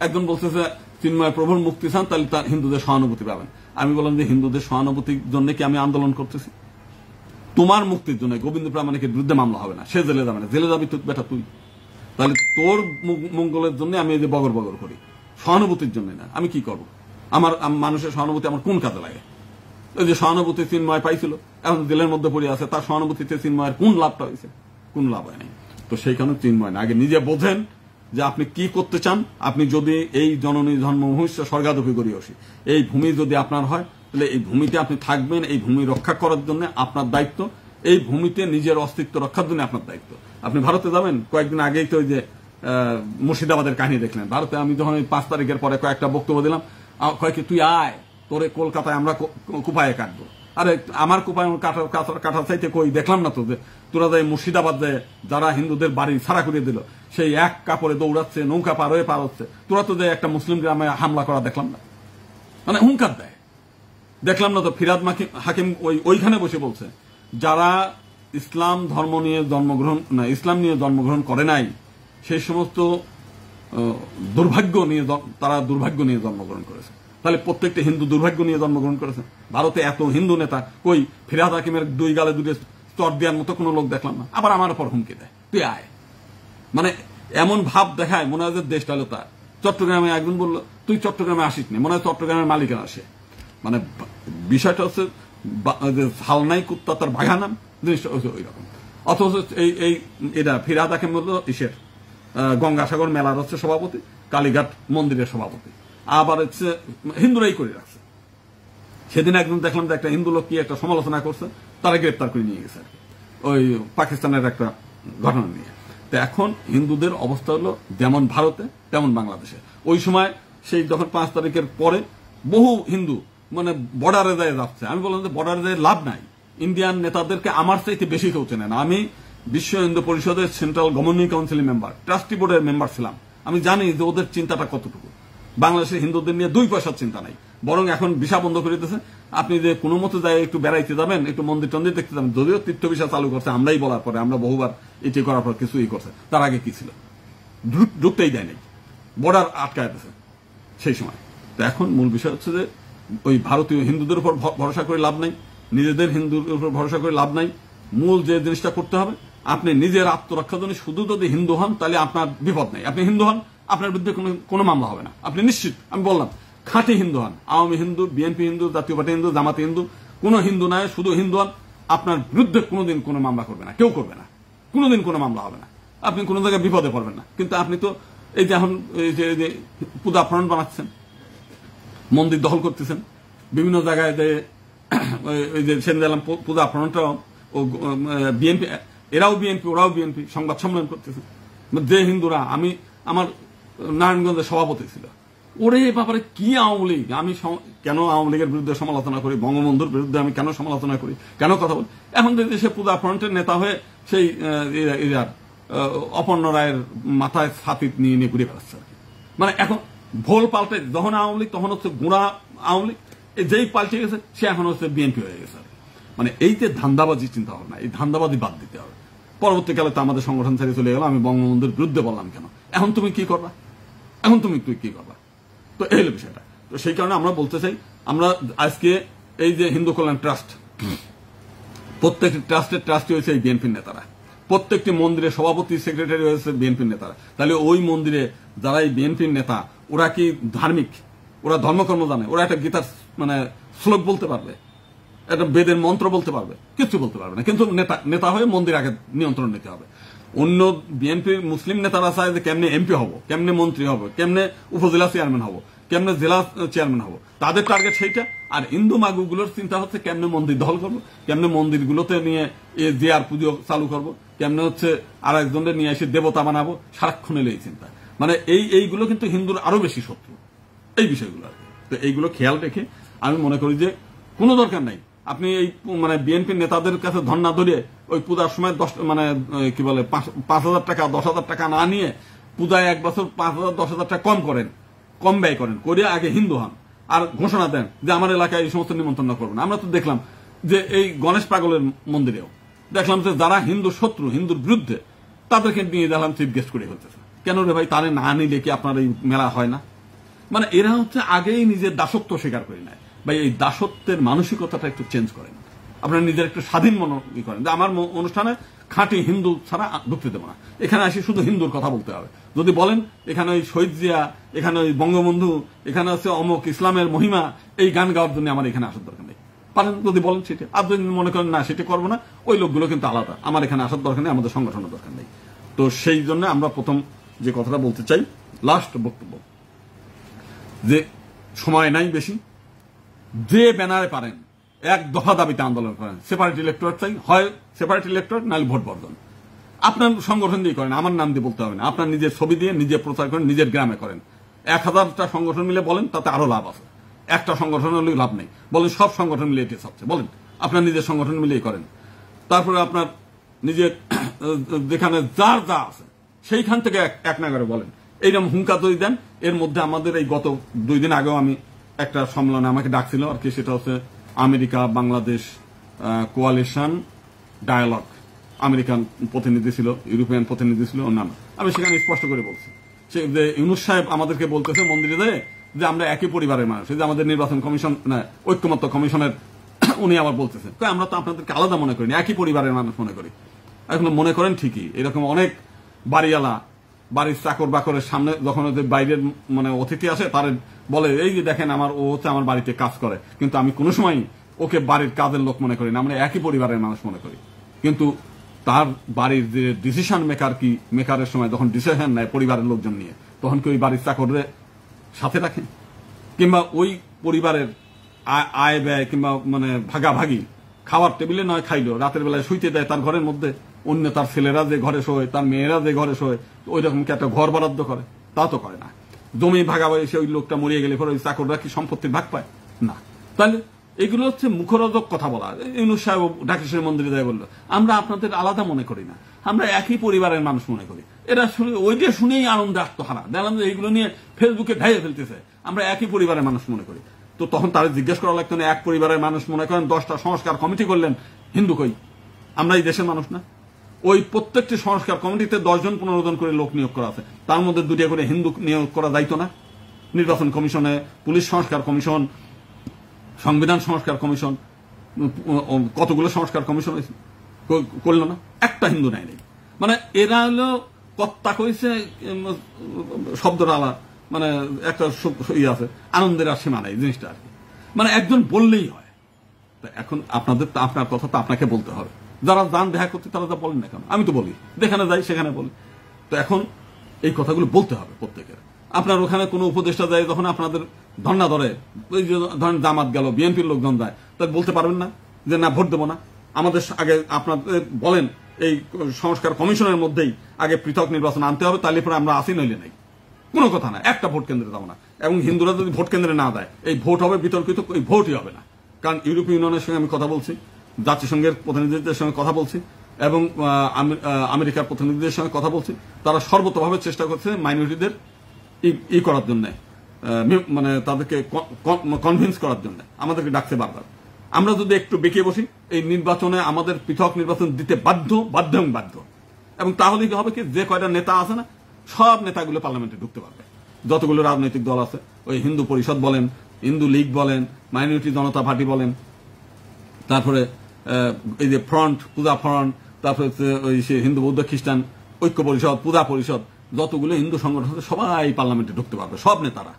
একজন বলতেছে চিন্ময় প্রভুর মুক্তি চান, তাহলে তার হিন্দুদের সহানুভূতি পাবেন। আমি বললাম যে হিন্দুদের সহানুভূতির জন্য কি আমি আন্দোলন করতেছি? তোমার মুক্তির জন্য গোবিন্দ প্রামাণিকের বিরুদ্ধে মামলা হবে না, সে জেলে যাবে না। জেলে যাবি তুই বেটা তুই, তাহলে তোর মঙ্গলের জন্য আমি এই যে বগর বগর করি, সহানুভূতির জন্য না। আমি কি করবো? আমার মানুষের সহানুভূতি আমার কোন কাজে লাগে? ওই যে সহানুভূতি চিন্ময় পাইছিল, এখন জেলের মধ্যে পড়ে আছে, তার সহানুভূতিতে চিন্ময়ের কোন লাভটা হয়েছে? কোন লাভ হয় নাই। তো সেইখানে চিন্ময় না, আগে নিজে বোঝেন যে আপনি কি করতে চান। আপনি যদি এই জননী জন্মভূমি স্বর্গাদপি করি আসি, এই ভূমি যদি আপনার হয়, তাহলে এই ভূমিতে আপনি থাকবেন, এই ভূমি রক্ষা করার জন্য আপনার দায়িত্ব, এই ভূমিতে নিজের অস্তিত্ব রক্ষার জন্য আপনার দায়িত্ব। আপনি ভারতে যাবেন, কয়েকদিন আগেই তো ওই যে মুর্শিদাবাদের কাহিনী দেখলেন। ভারতে আমি যখন 5 তারিখের পরে কয়েকটা বক্তব্য দিলাম, কয়েক তুই আয়, তোরে কলকাতায় আমরা কুপায়ে কাটবো। আরে আমার কুপায় কাটার চাইতে কই দেখলাম না তো যে তোরা যায় মুর্শিদাবাদ যায় যারা হিন্দুদের বাড়ি ছাড়া করে দিল, সেই এক কাপড়ে দৌড়াচ্ছে, নৌকা পার হচ্ছে। তোরা তো যে একটা মুসলিম গ্রামে হামলা করা দেখলাম না, মানে হুঙ্কার দেয় দেখলাম না তো। ফিরাদ হাকিম ওইখানে বসে বলছে যারা ইসলাম ধর্ম নিয়ে জন্মগ্রহণ না, ইসলাম নিয়ে জন্মগ্রহণ করে নাই, সেই সমস্ত দুর্ভাগ্য নিয়ে তারা দুর্ভাগ্য নিয়ে জন্মগ্রহণ করেছে। তাহলে প্রত্যেকটা হিন্দু দুর্ভাগ্য নিয়ে জন্মগ্রহণ করেছে। ভারতে এত হিন্দু নেতা, কই ফিরাদ হাকিমের 2 গালে 2 চট দেওয়ার মতো কোন লোক দেখলাম না। আবার আমার উপর হুমকি দেয় তুই আয়, মানে এমন ভাব দেখায় মনে হয় যে দেশটা হলো তার। চট্টগ্রামে একজন বললো তুই চট্টগ্রামে আসিস নি, মনে হয় চট্টগ্রামের মালিকেরা আসে। মানে বিষয়টা হচ্ছে হালনাই কুত্তা তার বাঘা নাম, জিনিসটা হচ্ছে ওই রকম। অথচ এটা ফিরাদ হাকিম বললো ইসের গঙ্গাসাগর মেলার হচ্ছে সভাপতি, কালীঘাট মন্দিরের সভাপতি, আবার হচ্ছে হিন্দুরাই করে রাখছে। সেদিন একদিন দেখলাম যে একটা হিন্দু লোক কি একটা সমালোচনা করছে, তারা গ্রেপ্তার করে নিয়ে গেছে আর কি, ওই পাকিস্তানের একটা ঘটনা নিয়ে। তো এখন হিন্দুদের অবস্থা হলো যেমন ভারতে তেমন বাংলাদেশে। ওই সময় সেই যখন 5 তারিখের পরে বহু হিন্দু মানে বর্ডারে যায় যাচ্ছে। আমি বললাম যে বর্ডারে যায় লাভ নাই, ইন্ডিয়ান নেতাদেরকে আমার চাইতে বেশি কেউ চেনে না। আমি বিশ্ব হিন্দু পরিষদের সেন্ট্রাল গভর্নিং কাউন্সিলের মেম্বার, ট্রাস্টি বোর্ডের মেম্বার ছিলাম। আমি জানি যে ওদের চিন্তাটা কতটুকু। বাংলাদেশের হিন্দুদের নিয়ে 2 পয়সার চিন্তা নাই, বরং এখন ভিসা বন্ধ করে দিতেছে। আপনি যে কোনো মতো যায় একটু বেড়াইতে যাবেন, একটু মন্দির টন্দির দেখতে যাবেন, যদিও তীর্থ ভিসা চালু করছে আমরাই বলার পরে, আমরা বহুবার এটি করার পর কিছুই করছে। তার আগে কি ছিল, ঢুকতেই দেয় নাই, বর্ডার আটকায় দিতেছে সেই সময়। তো এখন মূল বিষয় হচ্ছে যে ওই ভারতীয় হিন্দুদের উপর ভরসা করে লাভ নাই, নিজেদের হিন্দুর উপর ভরসা করে লাভ নাই। মূল যে জিনিসটা করতে হবে, আপনি নিজের আত্মরক্ষার জন্য শুধু যদি হিন্দু হন তাহলে আপনার বিপদ নাই। আপনি হিন্দু হন, আপনার বিরুদ্ধে কোনো মামলা হবে না, আপনি নিশ্চিত। আমি বললাম খাঁটি হিন্দু হন, আওয়ামী হিন্দু, বিএনপি হিন্দু, জাতীয় পার্টি হিন্দু, জামাতি হিন্দু, কোন হিন্দু নয়, শুধু হিন্দু হন, আপনার বিরুদ্ধে কোনোদিন কোনো মামলা করবে না, কেউ করবে না, কোনোদিন কোনো মামলা হবে না, আপনি কোনো জায়গায় বিপদে পড়বেন না। কিন্তু আপনি তো এই যে এখন এই যে পূজা ফ্রন্ট বানাচ্ছেন, মন্দির দখল করতেছেন, বিভিন্ন জায়গায় যে ওই যে সেন দিলাম পূজা ফ্রন্টটাও ও বিএনপি, এরাও বিএনপি ওরাও বিএনপি, সংবাদ সম্মেলন করতেছে যে হিন্দুরা, আমি আমার নারায়ণগঞ্জের সভাপতি ছিল, ওরে ব্যাপারে কি আওয়ামী লীগ, আমি কেন আওয়ামী লীগের বিরুদ্ধে সমালোচনা করি, বঙ্গবন্ধুর বিরুদ্ধে আমি কেন সমালোচনা করি, কেন কথা বলি। এখন যদি সে পূজা ফ্রন্টের নেতা হয়ে সেই অপর্ণ রায়ের মাথায় ছাতি নিয়ে নিয়ে ঘুরে বেড়াচ্ছে আর কি। মানে এখন ভোল পাল্টে, যখন আওয়ামী লীগ তখন হচ্ছে গুঁড়া আওয়ামী লীগ, যেই পাল্টে গেছে সে এখন হচ্ছে বিএনপি হয়ে গেছে। মানে এই যে ধান্দাবাজি চিন্তা ভাবনা, এই ধান্দাবাজি বাদ দিতে হবে। পরবর্তীকালে তো আমাদের সংগঠন ছেড়ে চলে গেল, আমি বঙ্গবন্ধুর বিরুদ্ধে বললাম কেন, এখন তুমি কি করবা, এখন তুমি কি করবা, তো এই হলো বিষয়টা। তো সেই কারণে আমরা বলতে চাই, আমরা আজকে এই যে হিন্দু কল্যাণ ট্রাস্ট, প্রত্যেকটি ট্রাস্টের ট্রাস্টি হয়েছে এই বিএনপির নেতারা, প্রত্যেকটি মন্দিরের সভাপতি সেক্রেটারি হয়েছে বিএনপির নেতারা। তাহলে ওই মন্দিরে যারা এই বিএনপির নেতা, ওরা কি ধার্মিক, ওরা ধর্মকর্ম জানে, ওরা একটা গীতার মানে শ্লোক বলতে পারবে, একটা বেদের মন্ত্র বলতে পারবে, কিছু বলতে পারবে না। কিন্তু নেতা হয়ে মন্দির আগে নিয়ন্ত্রণ নিতে হবে। অন্য বিএনপির মুসলিম নেতারা চায় যে কেমনে এমপি হবো, কেমনে মন্ত্রী হবো, কেমনে উপজেলা চেয়ারম্যান হবো, কেমনে জেলা চেয়ারম্যান হবো, তাদের টার্গেট সেইটা। আর হিন্দু মাগুগুলোর চিন্তা হচ্ছে কেমনে মন্দির দখল করবো, কেমনে মন্দিরগুলোতে নিয়ে জিয়ার পুজো চালু করবো, কেমনে হচ্ছে আর একজনের নিয়ে এসে দেবতা বানাবো, সারাক্ষণ এলে এই চিন্তা। মানে এইগুলো কিন্তু হিন্দুর আরো বেশি শত্রু, এই বিষয়গুলো আর কি। তো এইগুলো খেয়াল রেখে আমি মনে করি যে কোনো দরকার নাই আপনি এই মানে বিএনপির নেতাদের কাছে ধর্ণা ধরিয়ে ওই পূজার সময় 10 মানে কি বলে 5,000 টাকা 10,000 টাকা না নিয়ে পূজায় এক বছর 5,000 10,000 টাকা কম ব্যয় করেন, করে আগে হিন্দু হন আর ঘোষণা দেন যে আমার এলাকায় এই সমস্ত নিমন্ত্রণ করবেন। আমরা তো দেখলাম যে এই গণেশ পাগলের মন্দিরেও দেখলাম যে যারা হিন্দু শত্রু, হিন্দুর বিরুদ্ধে, তাদেরকে নিয়ে দেখলাম চিফ গেস্ট করে ফেলতেছে। কেন রে ভাই, তারে না নিলে কি আপনার এই মেলা হয় না? মানে এরা হচ্ছে আগেই নিজের দাসত্ব স্বীকার করে নেয়। ভাই এই দাসত্বের মানসিকতাটা একটু চেঞ্জ করেন, আপনারা নিজের একটু স্বাধীন মনে করেন যে আমার অনুষ্ঠানে খাঁটি হিন্দু ছাড়া ঢুকতে দেবো না, এখানে আসি শুধু হিন্দুর কথা বলতে হবে। যদি বলেন এখানে ওই শহীদ জিয়া, এখানে ওই বঙ্গবন্ধু, এখানে হচ্ছে অমুক ইসলামের মহিমা, এই গান গাওয়ার জন্য আমার এখানে আসার দরকার নেই, পারেন যদি বলেন সেটা। আর যদি মনে করেন না সেটা করবো না, ওই লোকগুলো কিন্তু আলাদা, আমার এখানে আসার দরকার নেই, আমাদের সংগঠনের দরকার নেই। তো সেই জন্য আমরা প্রথম যে কথাটা বলতে চাই, লাস্ট বক্তব্য, যে সময় নাই বেশি, যে ব্যানারে পারেন এক দফা দাবিতে আন্দোলন করেন। সেপারেট ইলেক্টোরেট চাই, হয় সেপারেট ইলেক্টোরেট, নাহলে ভোট বর্জন। আপনার সংগঠন দিয়ে করেন, আমার নাম দিয়ে বলতে হবে না, আপনার নিজের ছবি দিয়ে নিজে প্রচার করেন, নিজের গ্রামে করেন। 1000টা সংগঠন মিলে বলেন, তাতে আরো লাভ আছে। একটা সংগঠন হলে লাভ নেই, বলেন সব সংগঠন মিলে এটি সবচেয়ে, বলেন আপনার নিজের সংগঠন মিলেই করেন। তারপরে আপনার নিজের যেখানে যার যা আছে সেইখান থেকে এক নাগারে বলেন, এইরকম হুঙ্কা তৈরি দেন। এর মধ্যে আমাদের এই গত 2 দিন আগেও আমি একটা সম্মেলনে আমাকে ডাকছিল আর কি, সেটা হচ্ছে America Bangladesh coalition dialogue, American প্রতিনিধি ছিল, ইউরোপিয়ান প্রতিনিধি ছিল, অন্যান্য। আমি সেখানে স্পষ্ট করে বলছি যে ইউনূস সাহেব আমাদেরকে বলতেছে মন্দিরে যে আমরা একই পরিবারের মানুষ, যে আমাদের নির্বাচন কমিশন ঐক্যমত্য কমিশনের উনি আবার বলতেছেন আমরা তো আপনাদেরকে আলাদা মনে করি, একই পরিবারের মানুষ মনে করি। এখন মনে করেন ঠিকই, এরকম অনেক বাড়িওয়ালা বাড়ির চাকর বাকরের সামনে যখন বাইরের মানে অতিথি আসে, তার বলে এই যে দেখেন ও হচ্ছে আমার বাড়িতে কাজ করে, কিন্তু আমি কোনো সময় ওকে বাড়ির কাজের লোক মনে করি না, আমরা একই পরিবারের মানুষ মনে করি। কিন্তু তার বাড়ির যে ডিসিশন মেকারের সময় যখন ডিসিশন নেয় পরিবারের লোকজন নিয়ে, তখন কি ওই বাড়ির চাকরের সাথে রাখেন? কিংবা ওই পরিবারের আয় ব্যয় কিংবা মানে ভাগাভাগি, খাওয়ার টেবিলে নয় খাইলো, রাতের বেলায় শুইতে দেয় তার ঘরের মধ্যে, অন্য তার ছেলেরা যে ঘরে শোয়, তার মেয়েরা যে ঘরে শোয়, ওই রকম কি একটা ঘর বরাদ্দ করে? তা তো করে না। জমি ভাগাভাগি, ওই লোকটা মরিয়ে গেলে পরে ওই চাকররা কি সম্পত্তির ভাগ পায়? না। তাহলে এগুলো হচ্ছে মুখরোচক কথা বলা। ইউনূস সাহেব ঢাকেশ্বরী মন্দিরে যায় বললো আমরা আপনাদের আলাদা মনে করি না, আমরা একই পরিবারের মানুষ মনে করি। এরা ওইটা শুনেই আনন্দে আত্মহারা, দেখলাম যে এইগুলো নিয়ে ফেসবুকে ঢাইয়ে ফেলতেছে আমরা একই পরিবারের মানুষ মনে করি। তো তখন তারা জিজ্ঞেস করা লাগতো না, এক পরিবারের মানুষ মনে করেন, 10টা সংস্কার কমিটি করলেন, হিন্দু কই? আমরা এই দেশের মানুষ না? ওই প্রত্যেকটি সংস্কার কমিটিতে 10 জন 15 জন করে লোক নিয়োগ করা আছে, তার মধ্যে 2টা করে হিন্দু নিয়োগ করা যাইতো না? নির্বাচন কমিশনে, পুলিশ সংস্কার কমিশন, সংবিধান সংস্কার কমিশন, কতগুলো সংস্কার কমিশন করলো না? একটা হিন্দু নেয় নেই। মানে এরা হলো কর্তা কইছে শব্দটা আলা, মানে একটা আছে, আনন্দের আর সীমা নাই জিনিসটা আর কি। মানে একজন বললেই হয়। এখন আপনার কথা তো আপনাকে বলতে হবে। যারা যান দেখা করতে তারা যা বলেন না কেন, আমি তো বলি, যেখানে যাই সেখানে বলি। তো এখন এই কথাগুলো বলতে হবে প্রত্যেকের। আপনার ওখানে কোনো উপদেষ্টা যায়, যখন আপনাদের ধর্ণা ধরে, ওই যে ধরেন জামাত গেল, বিএনপির লোকজন যায়, তাই বলতে পারবেন না যে না ভোট দেবো না। আমাদের আগে আপনাদের বলেন এই সংস্কার কমিশনের মধ্যেই আগে পৃথক নির্বাচন আনতে হবে, তাহলে পরে আমরা আসি নইলে নেই, কোনো কথা না, একটা ভোট কেন্দ্রে যাবো না। এবং হিন্দুরা যদি ভোট কেন্দ্রে না দেয়, এই ভোট হবে বিতর্কিত, এই ভোটই হবে না। কারণ ইউরোপীয় ইউনিয়নের সঙ্গে আমি কথা বলছি, জাতিসংঘের প্রতিনিধিদের সঙ্গে কথা বলছি, এবং আমেরিকার প্রতিনিধিদের সঙ্গে কথা বলছি। তারা সর্বতভাবে চেষ্টা করছে মাইনরিটিদের করার জন্য, মানে তাদেরকে কনভিন্স করার জন্য আমাদেরকে ডাকছে বারবার। আমরা যদি একটু বেঁকে বসি, এই নির্বাচনে আমাদের পৃথক নির্বাচন দিতে বাধ্য এবং তাহলে কি হবে কি, যে কয়টা নেতা আছে না, সব নেতাগুলো পার্লামেন্টে ঢুকতে পারবে। যতগুলো রাজনৈতিক দল আছে, ওই হিন্দু পরিষদ বলেন, হিন্দু লীগ বলেন, মাইনরিটি জনতা পার্টি বলেন, তারপরে এই যে ফ্রন্ট, পূজা ফ্রন্ট, তারপরে ওই সে হিন্দু বৌদ্ধ খ্রিস্টান ঐক্য পরিষদ, পূজা পরিষদ, যতগুলো হিন্দু সংগঠন আছে সবাই পার্লামেন্টে ঢুকতে পারবে, সব নেতারা,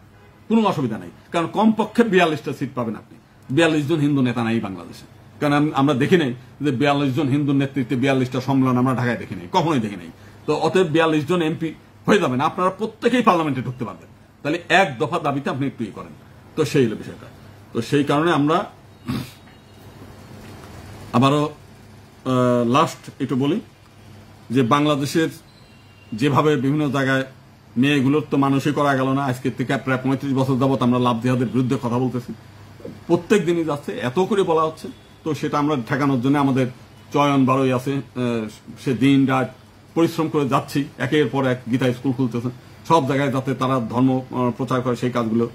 কোনো অসুবিধা নেই। কারণ কমপক্ষে 42টা সিট পাবেন আপনি। 42 জন হিন্দু নেতা নাই বাংলাদেশে। কারণ আমরা দেখি নাই যে 42 জন হিন্দু নেতৃত্বে 42টা সম্মেলন আমরা ঢাকায় দেখি নাই, কখনোই দেখি নাই। তো অতএব 42 জন এমপি হয়ে যাবেন, আপনারা প্রত্যেকেই পার্লামেন্টে ঢুকতে পারবেন। তাহলে এক দফা দাবিতে আপনি একটু করেন। তো সেই হলো বিষয়টা। তো সেই কারণে আমরা আবারও লাস্ট একটু বলি যে বাংলাদেশের যেভাবে বিভিন্ন জায়গায় মেয়েগুলোর তো মানুষই করা গেল না, আজকে থেকে প্রায় 35 বছর যাবত আমরা লাভ জিহাদের বিরুদ্ধে কথা বলতেছি, প্রত্যেক দিনই যাচ্ছে, এত করে বলা হচ্ছে। তো সেটা আমরা ঠেকানোর জন্য আমাদের চয়ন বারোই আছে, সে দিন রাত পরিশ্রম করে যাচ্ছি, একের পর এক গীতা স্কুল খুলতেছে, সব জায়গায় যাতে তারা ধর্ম প্রচার করে সেই কাজগুলো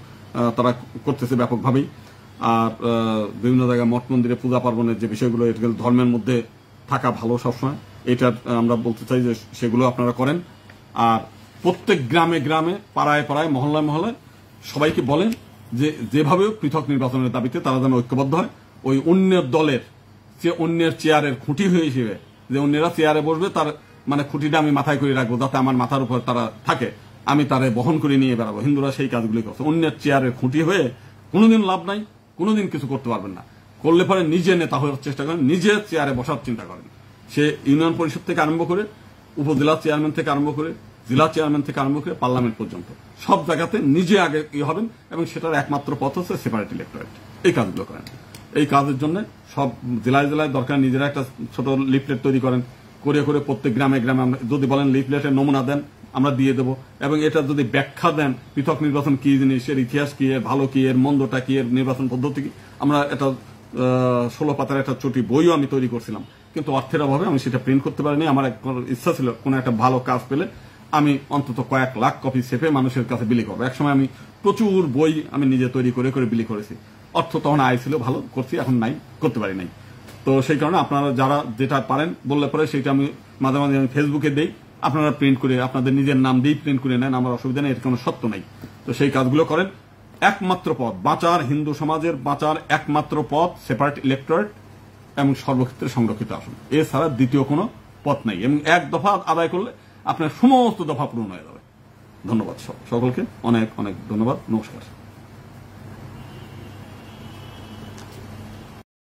তারা করতেছে ব্যাপকভাবেই। আর বিভিন্ন জায়গায় মঠ মন্দিরে পূজা পার্বণের যে বিষয়গুলো, এটা ধর্মের মধ্যে থাকা ভালো সবসময়, এটা আমরা বলতে চাই যে সেগুলো আপনারা করেন। আর প্রত্যেক গ্রামে গ্রামে, পাড়ায় পাড়ায়, মহল্লায় মহল্লায় সবাইকে বলেন যে যেভাবে পৃথক নির্বাচনের দাবিতে তারা যেন ঐক্যবদ্ধ হয়। ওই অন্যের দলের যে অন্যের চেয়ারের খুঁটি হয়ে হিসেবে যে অন্যেরা চেয়ারে বসবে, তার মানে খুঁটিটা আমি মাথায় করে রাখবো, যাতে আমার মাথার উপর তারা থাকে, আমি তারে বহন করে নিয়ে বেড়াবো। হিন্দুরা সেই কাজগুলি করছে, অন্যের চেয়ারের খুঁটি হয়ে কোনোদিন লাভ নাই, কোনোদিন কিছু করতে পারবেন না। করলে পরে নিজে নেতা হওয়ার চেষ্টা করেন, নিজে চেয়ারে বসার চিন্তা করেন। সে ইউনিয়ন পরিষদ থেকে আরম্ভ করে, উপজেলা চেয়ারম্যান থেকে আরম্ভ করে, জেলা চেয়ারম্যান থেকে আরম্ভ করে পার্লামেন্ট পর্যন্ত সব জায়গাতে নিজে আগে হবেন, এবং সেটার একমাত্র পথ হচ্ছে সেপারেট ইলেক্টোরেট। এই কাজগুলো করেন। এই কাজের জন্য সব জেলায় জেলায় দরকার নিজেরা একটা ছোট লিফলেট তৈরি করেন, করে করে প্রত্যেক গ্রামে গ্রামে, যদি বলেন লিফলেটের নমুনা দেন আমরা দিয়ে দেবো, এবং এটা যদি ব্যাখ্যা দেন পৃথক নির্বাচন কি জিনিস, এর ইতিহাস কি, এর ভালো কি, এর মন্দটা কি, এর নির্বাচন পদ্ধতি কি। আমরা এটা 16 পাতার একটা ছোটি বইও আমি তৈরি করছিলাম, কিন্তু অর্থের অভাবে আমি সেটা প্রিন্ট করতে পারিনি। আমার ইচ্ছা ছিল কোনো একটা ভালো কাজ পেলে আমি অন্তত কয়েক লাখ কপি ছেপে মানুষের কাছে বিলি করবো। একসময় আমি প্রচুর বই আমি নিজে তৈরি করে করে বিলি করেছি। অর্থ তখন আয় ছিল, ভালো করছি, এখন নাই, করতে পারি নাই। তো সেই কারণে আপনারা যারা যেটা পারেন বললে পরে সেটা আমি মাঝে মাঝে আমি ফেসবুকে দেই, আপনারা প্রিন্ট করে আপনাদের নিজের নাম দিয়ে প্রিন্ট করে নেন, আমার অসুবিধা নেই, এর কোনো সত্য নাই। তো সেই কাজগুলো করেন। একমাত্র পথ বাঁচার, হিন্দু সমাজের বাঁচার একমাত্র পথ সেপারেট ইলেক্টোরেট এবং সর্বক্ষেত্রে সংরক্ষিত আসন, এছাড়া দ্বিতীয় কোনো পথ নাই। এবং এক দফা আদায় করলে আপনার সমস্ত দফা পূরণ হয়ে যাবে। ধন্যবাদ সকলকে, অনেক অনেক ধন্যবাদ, নমস্কার।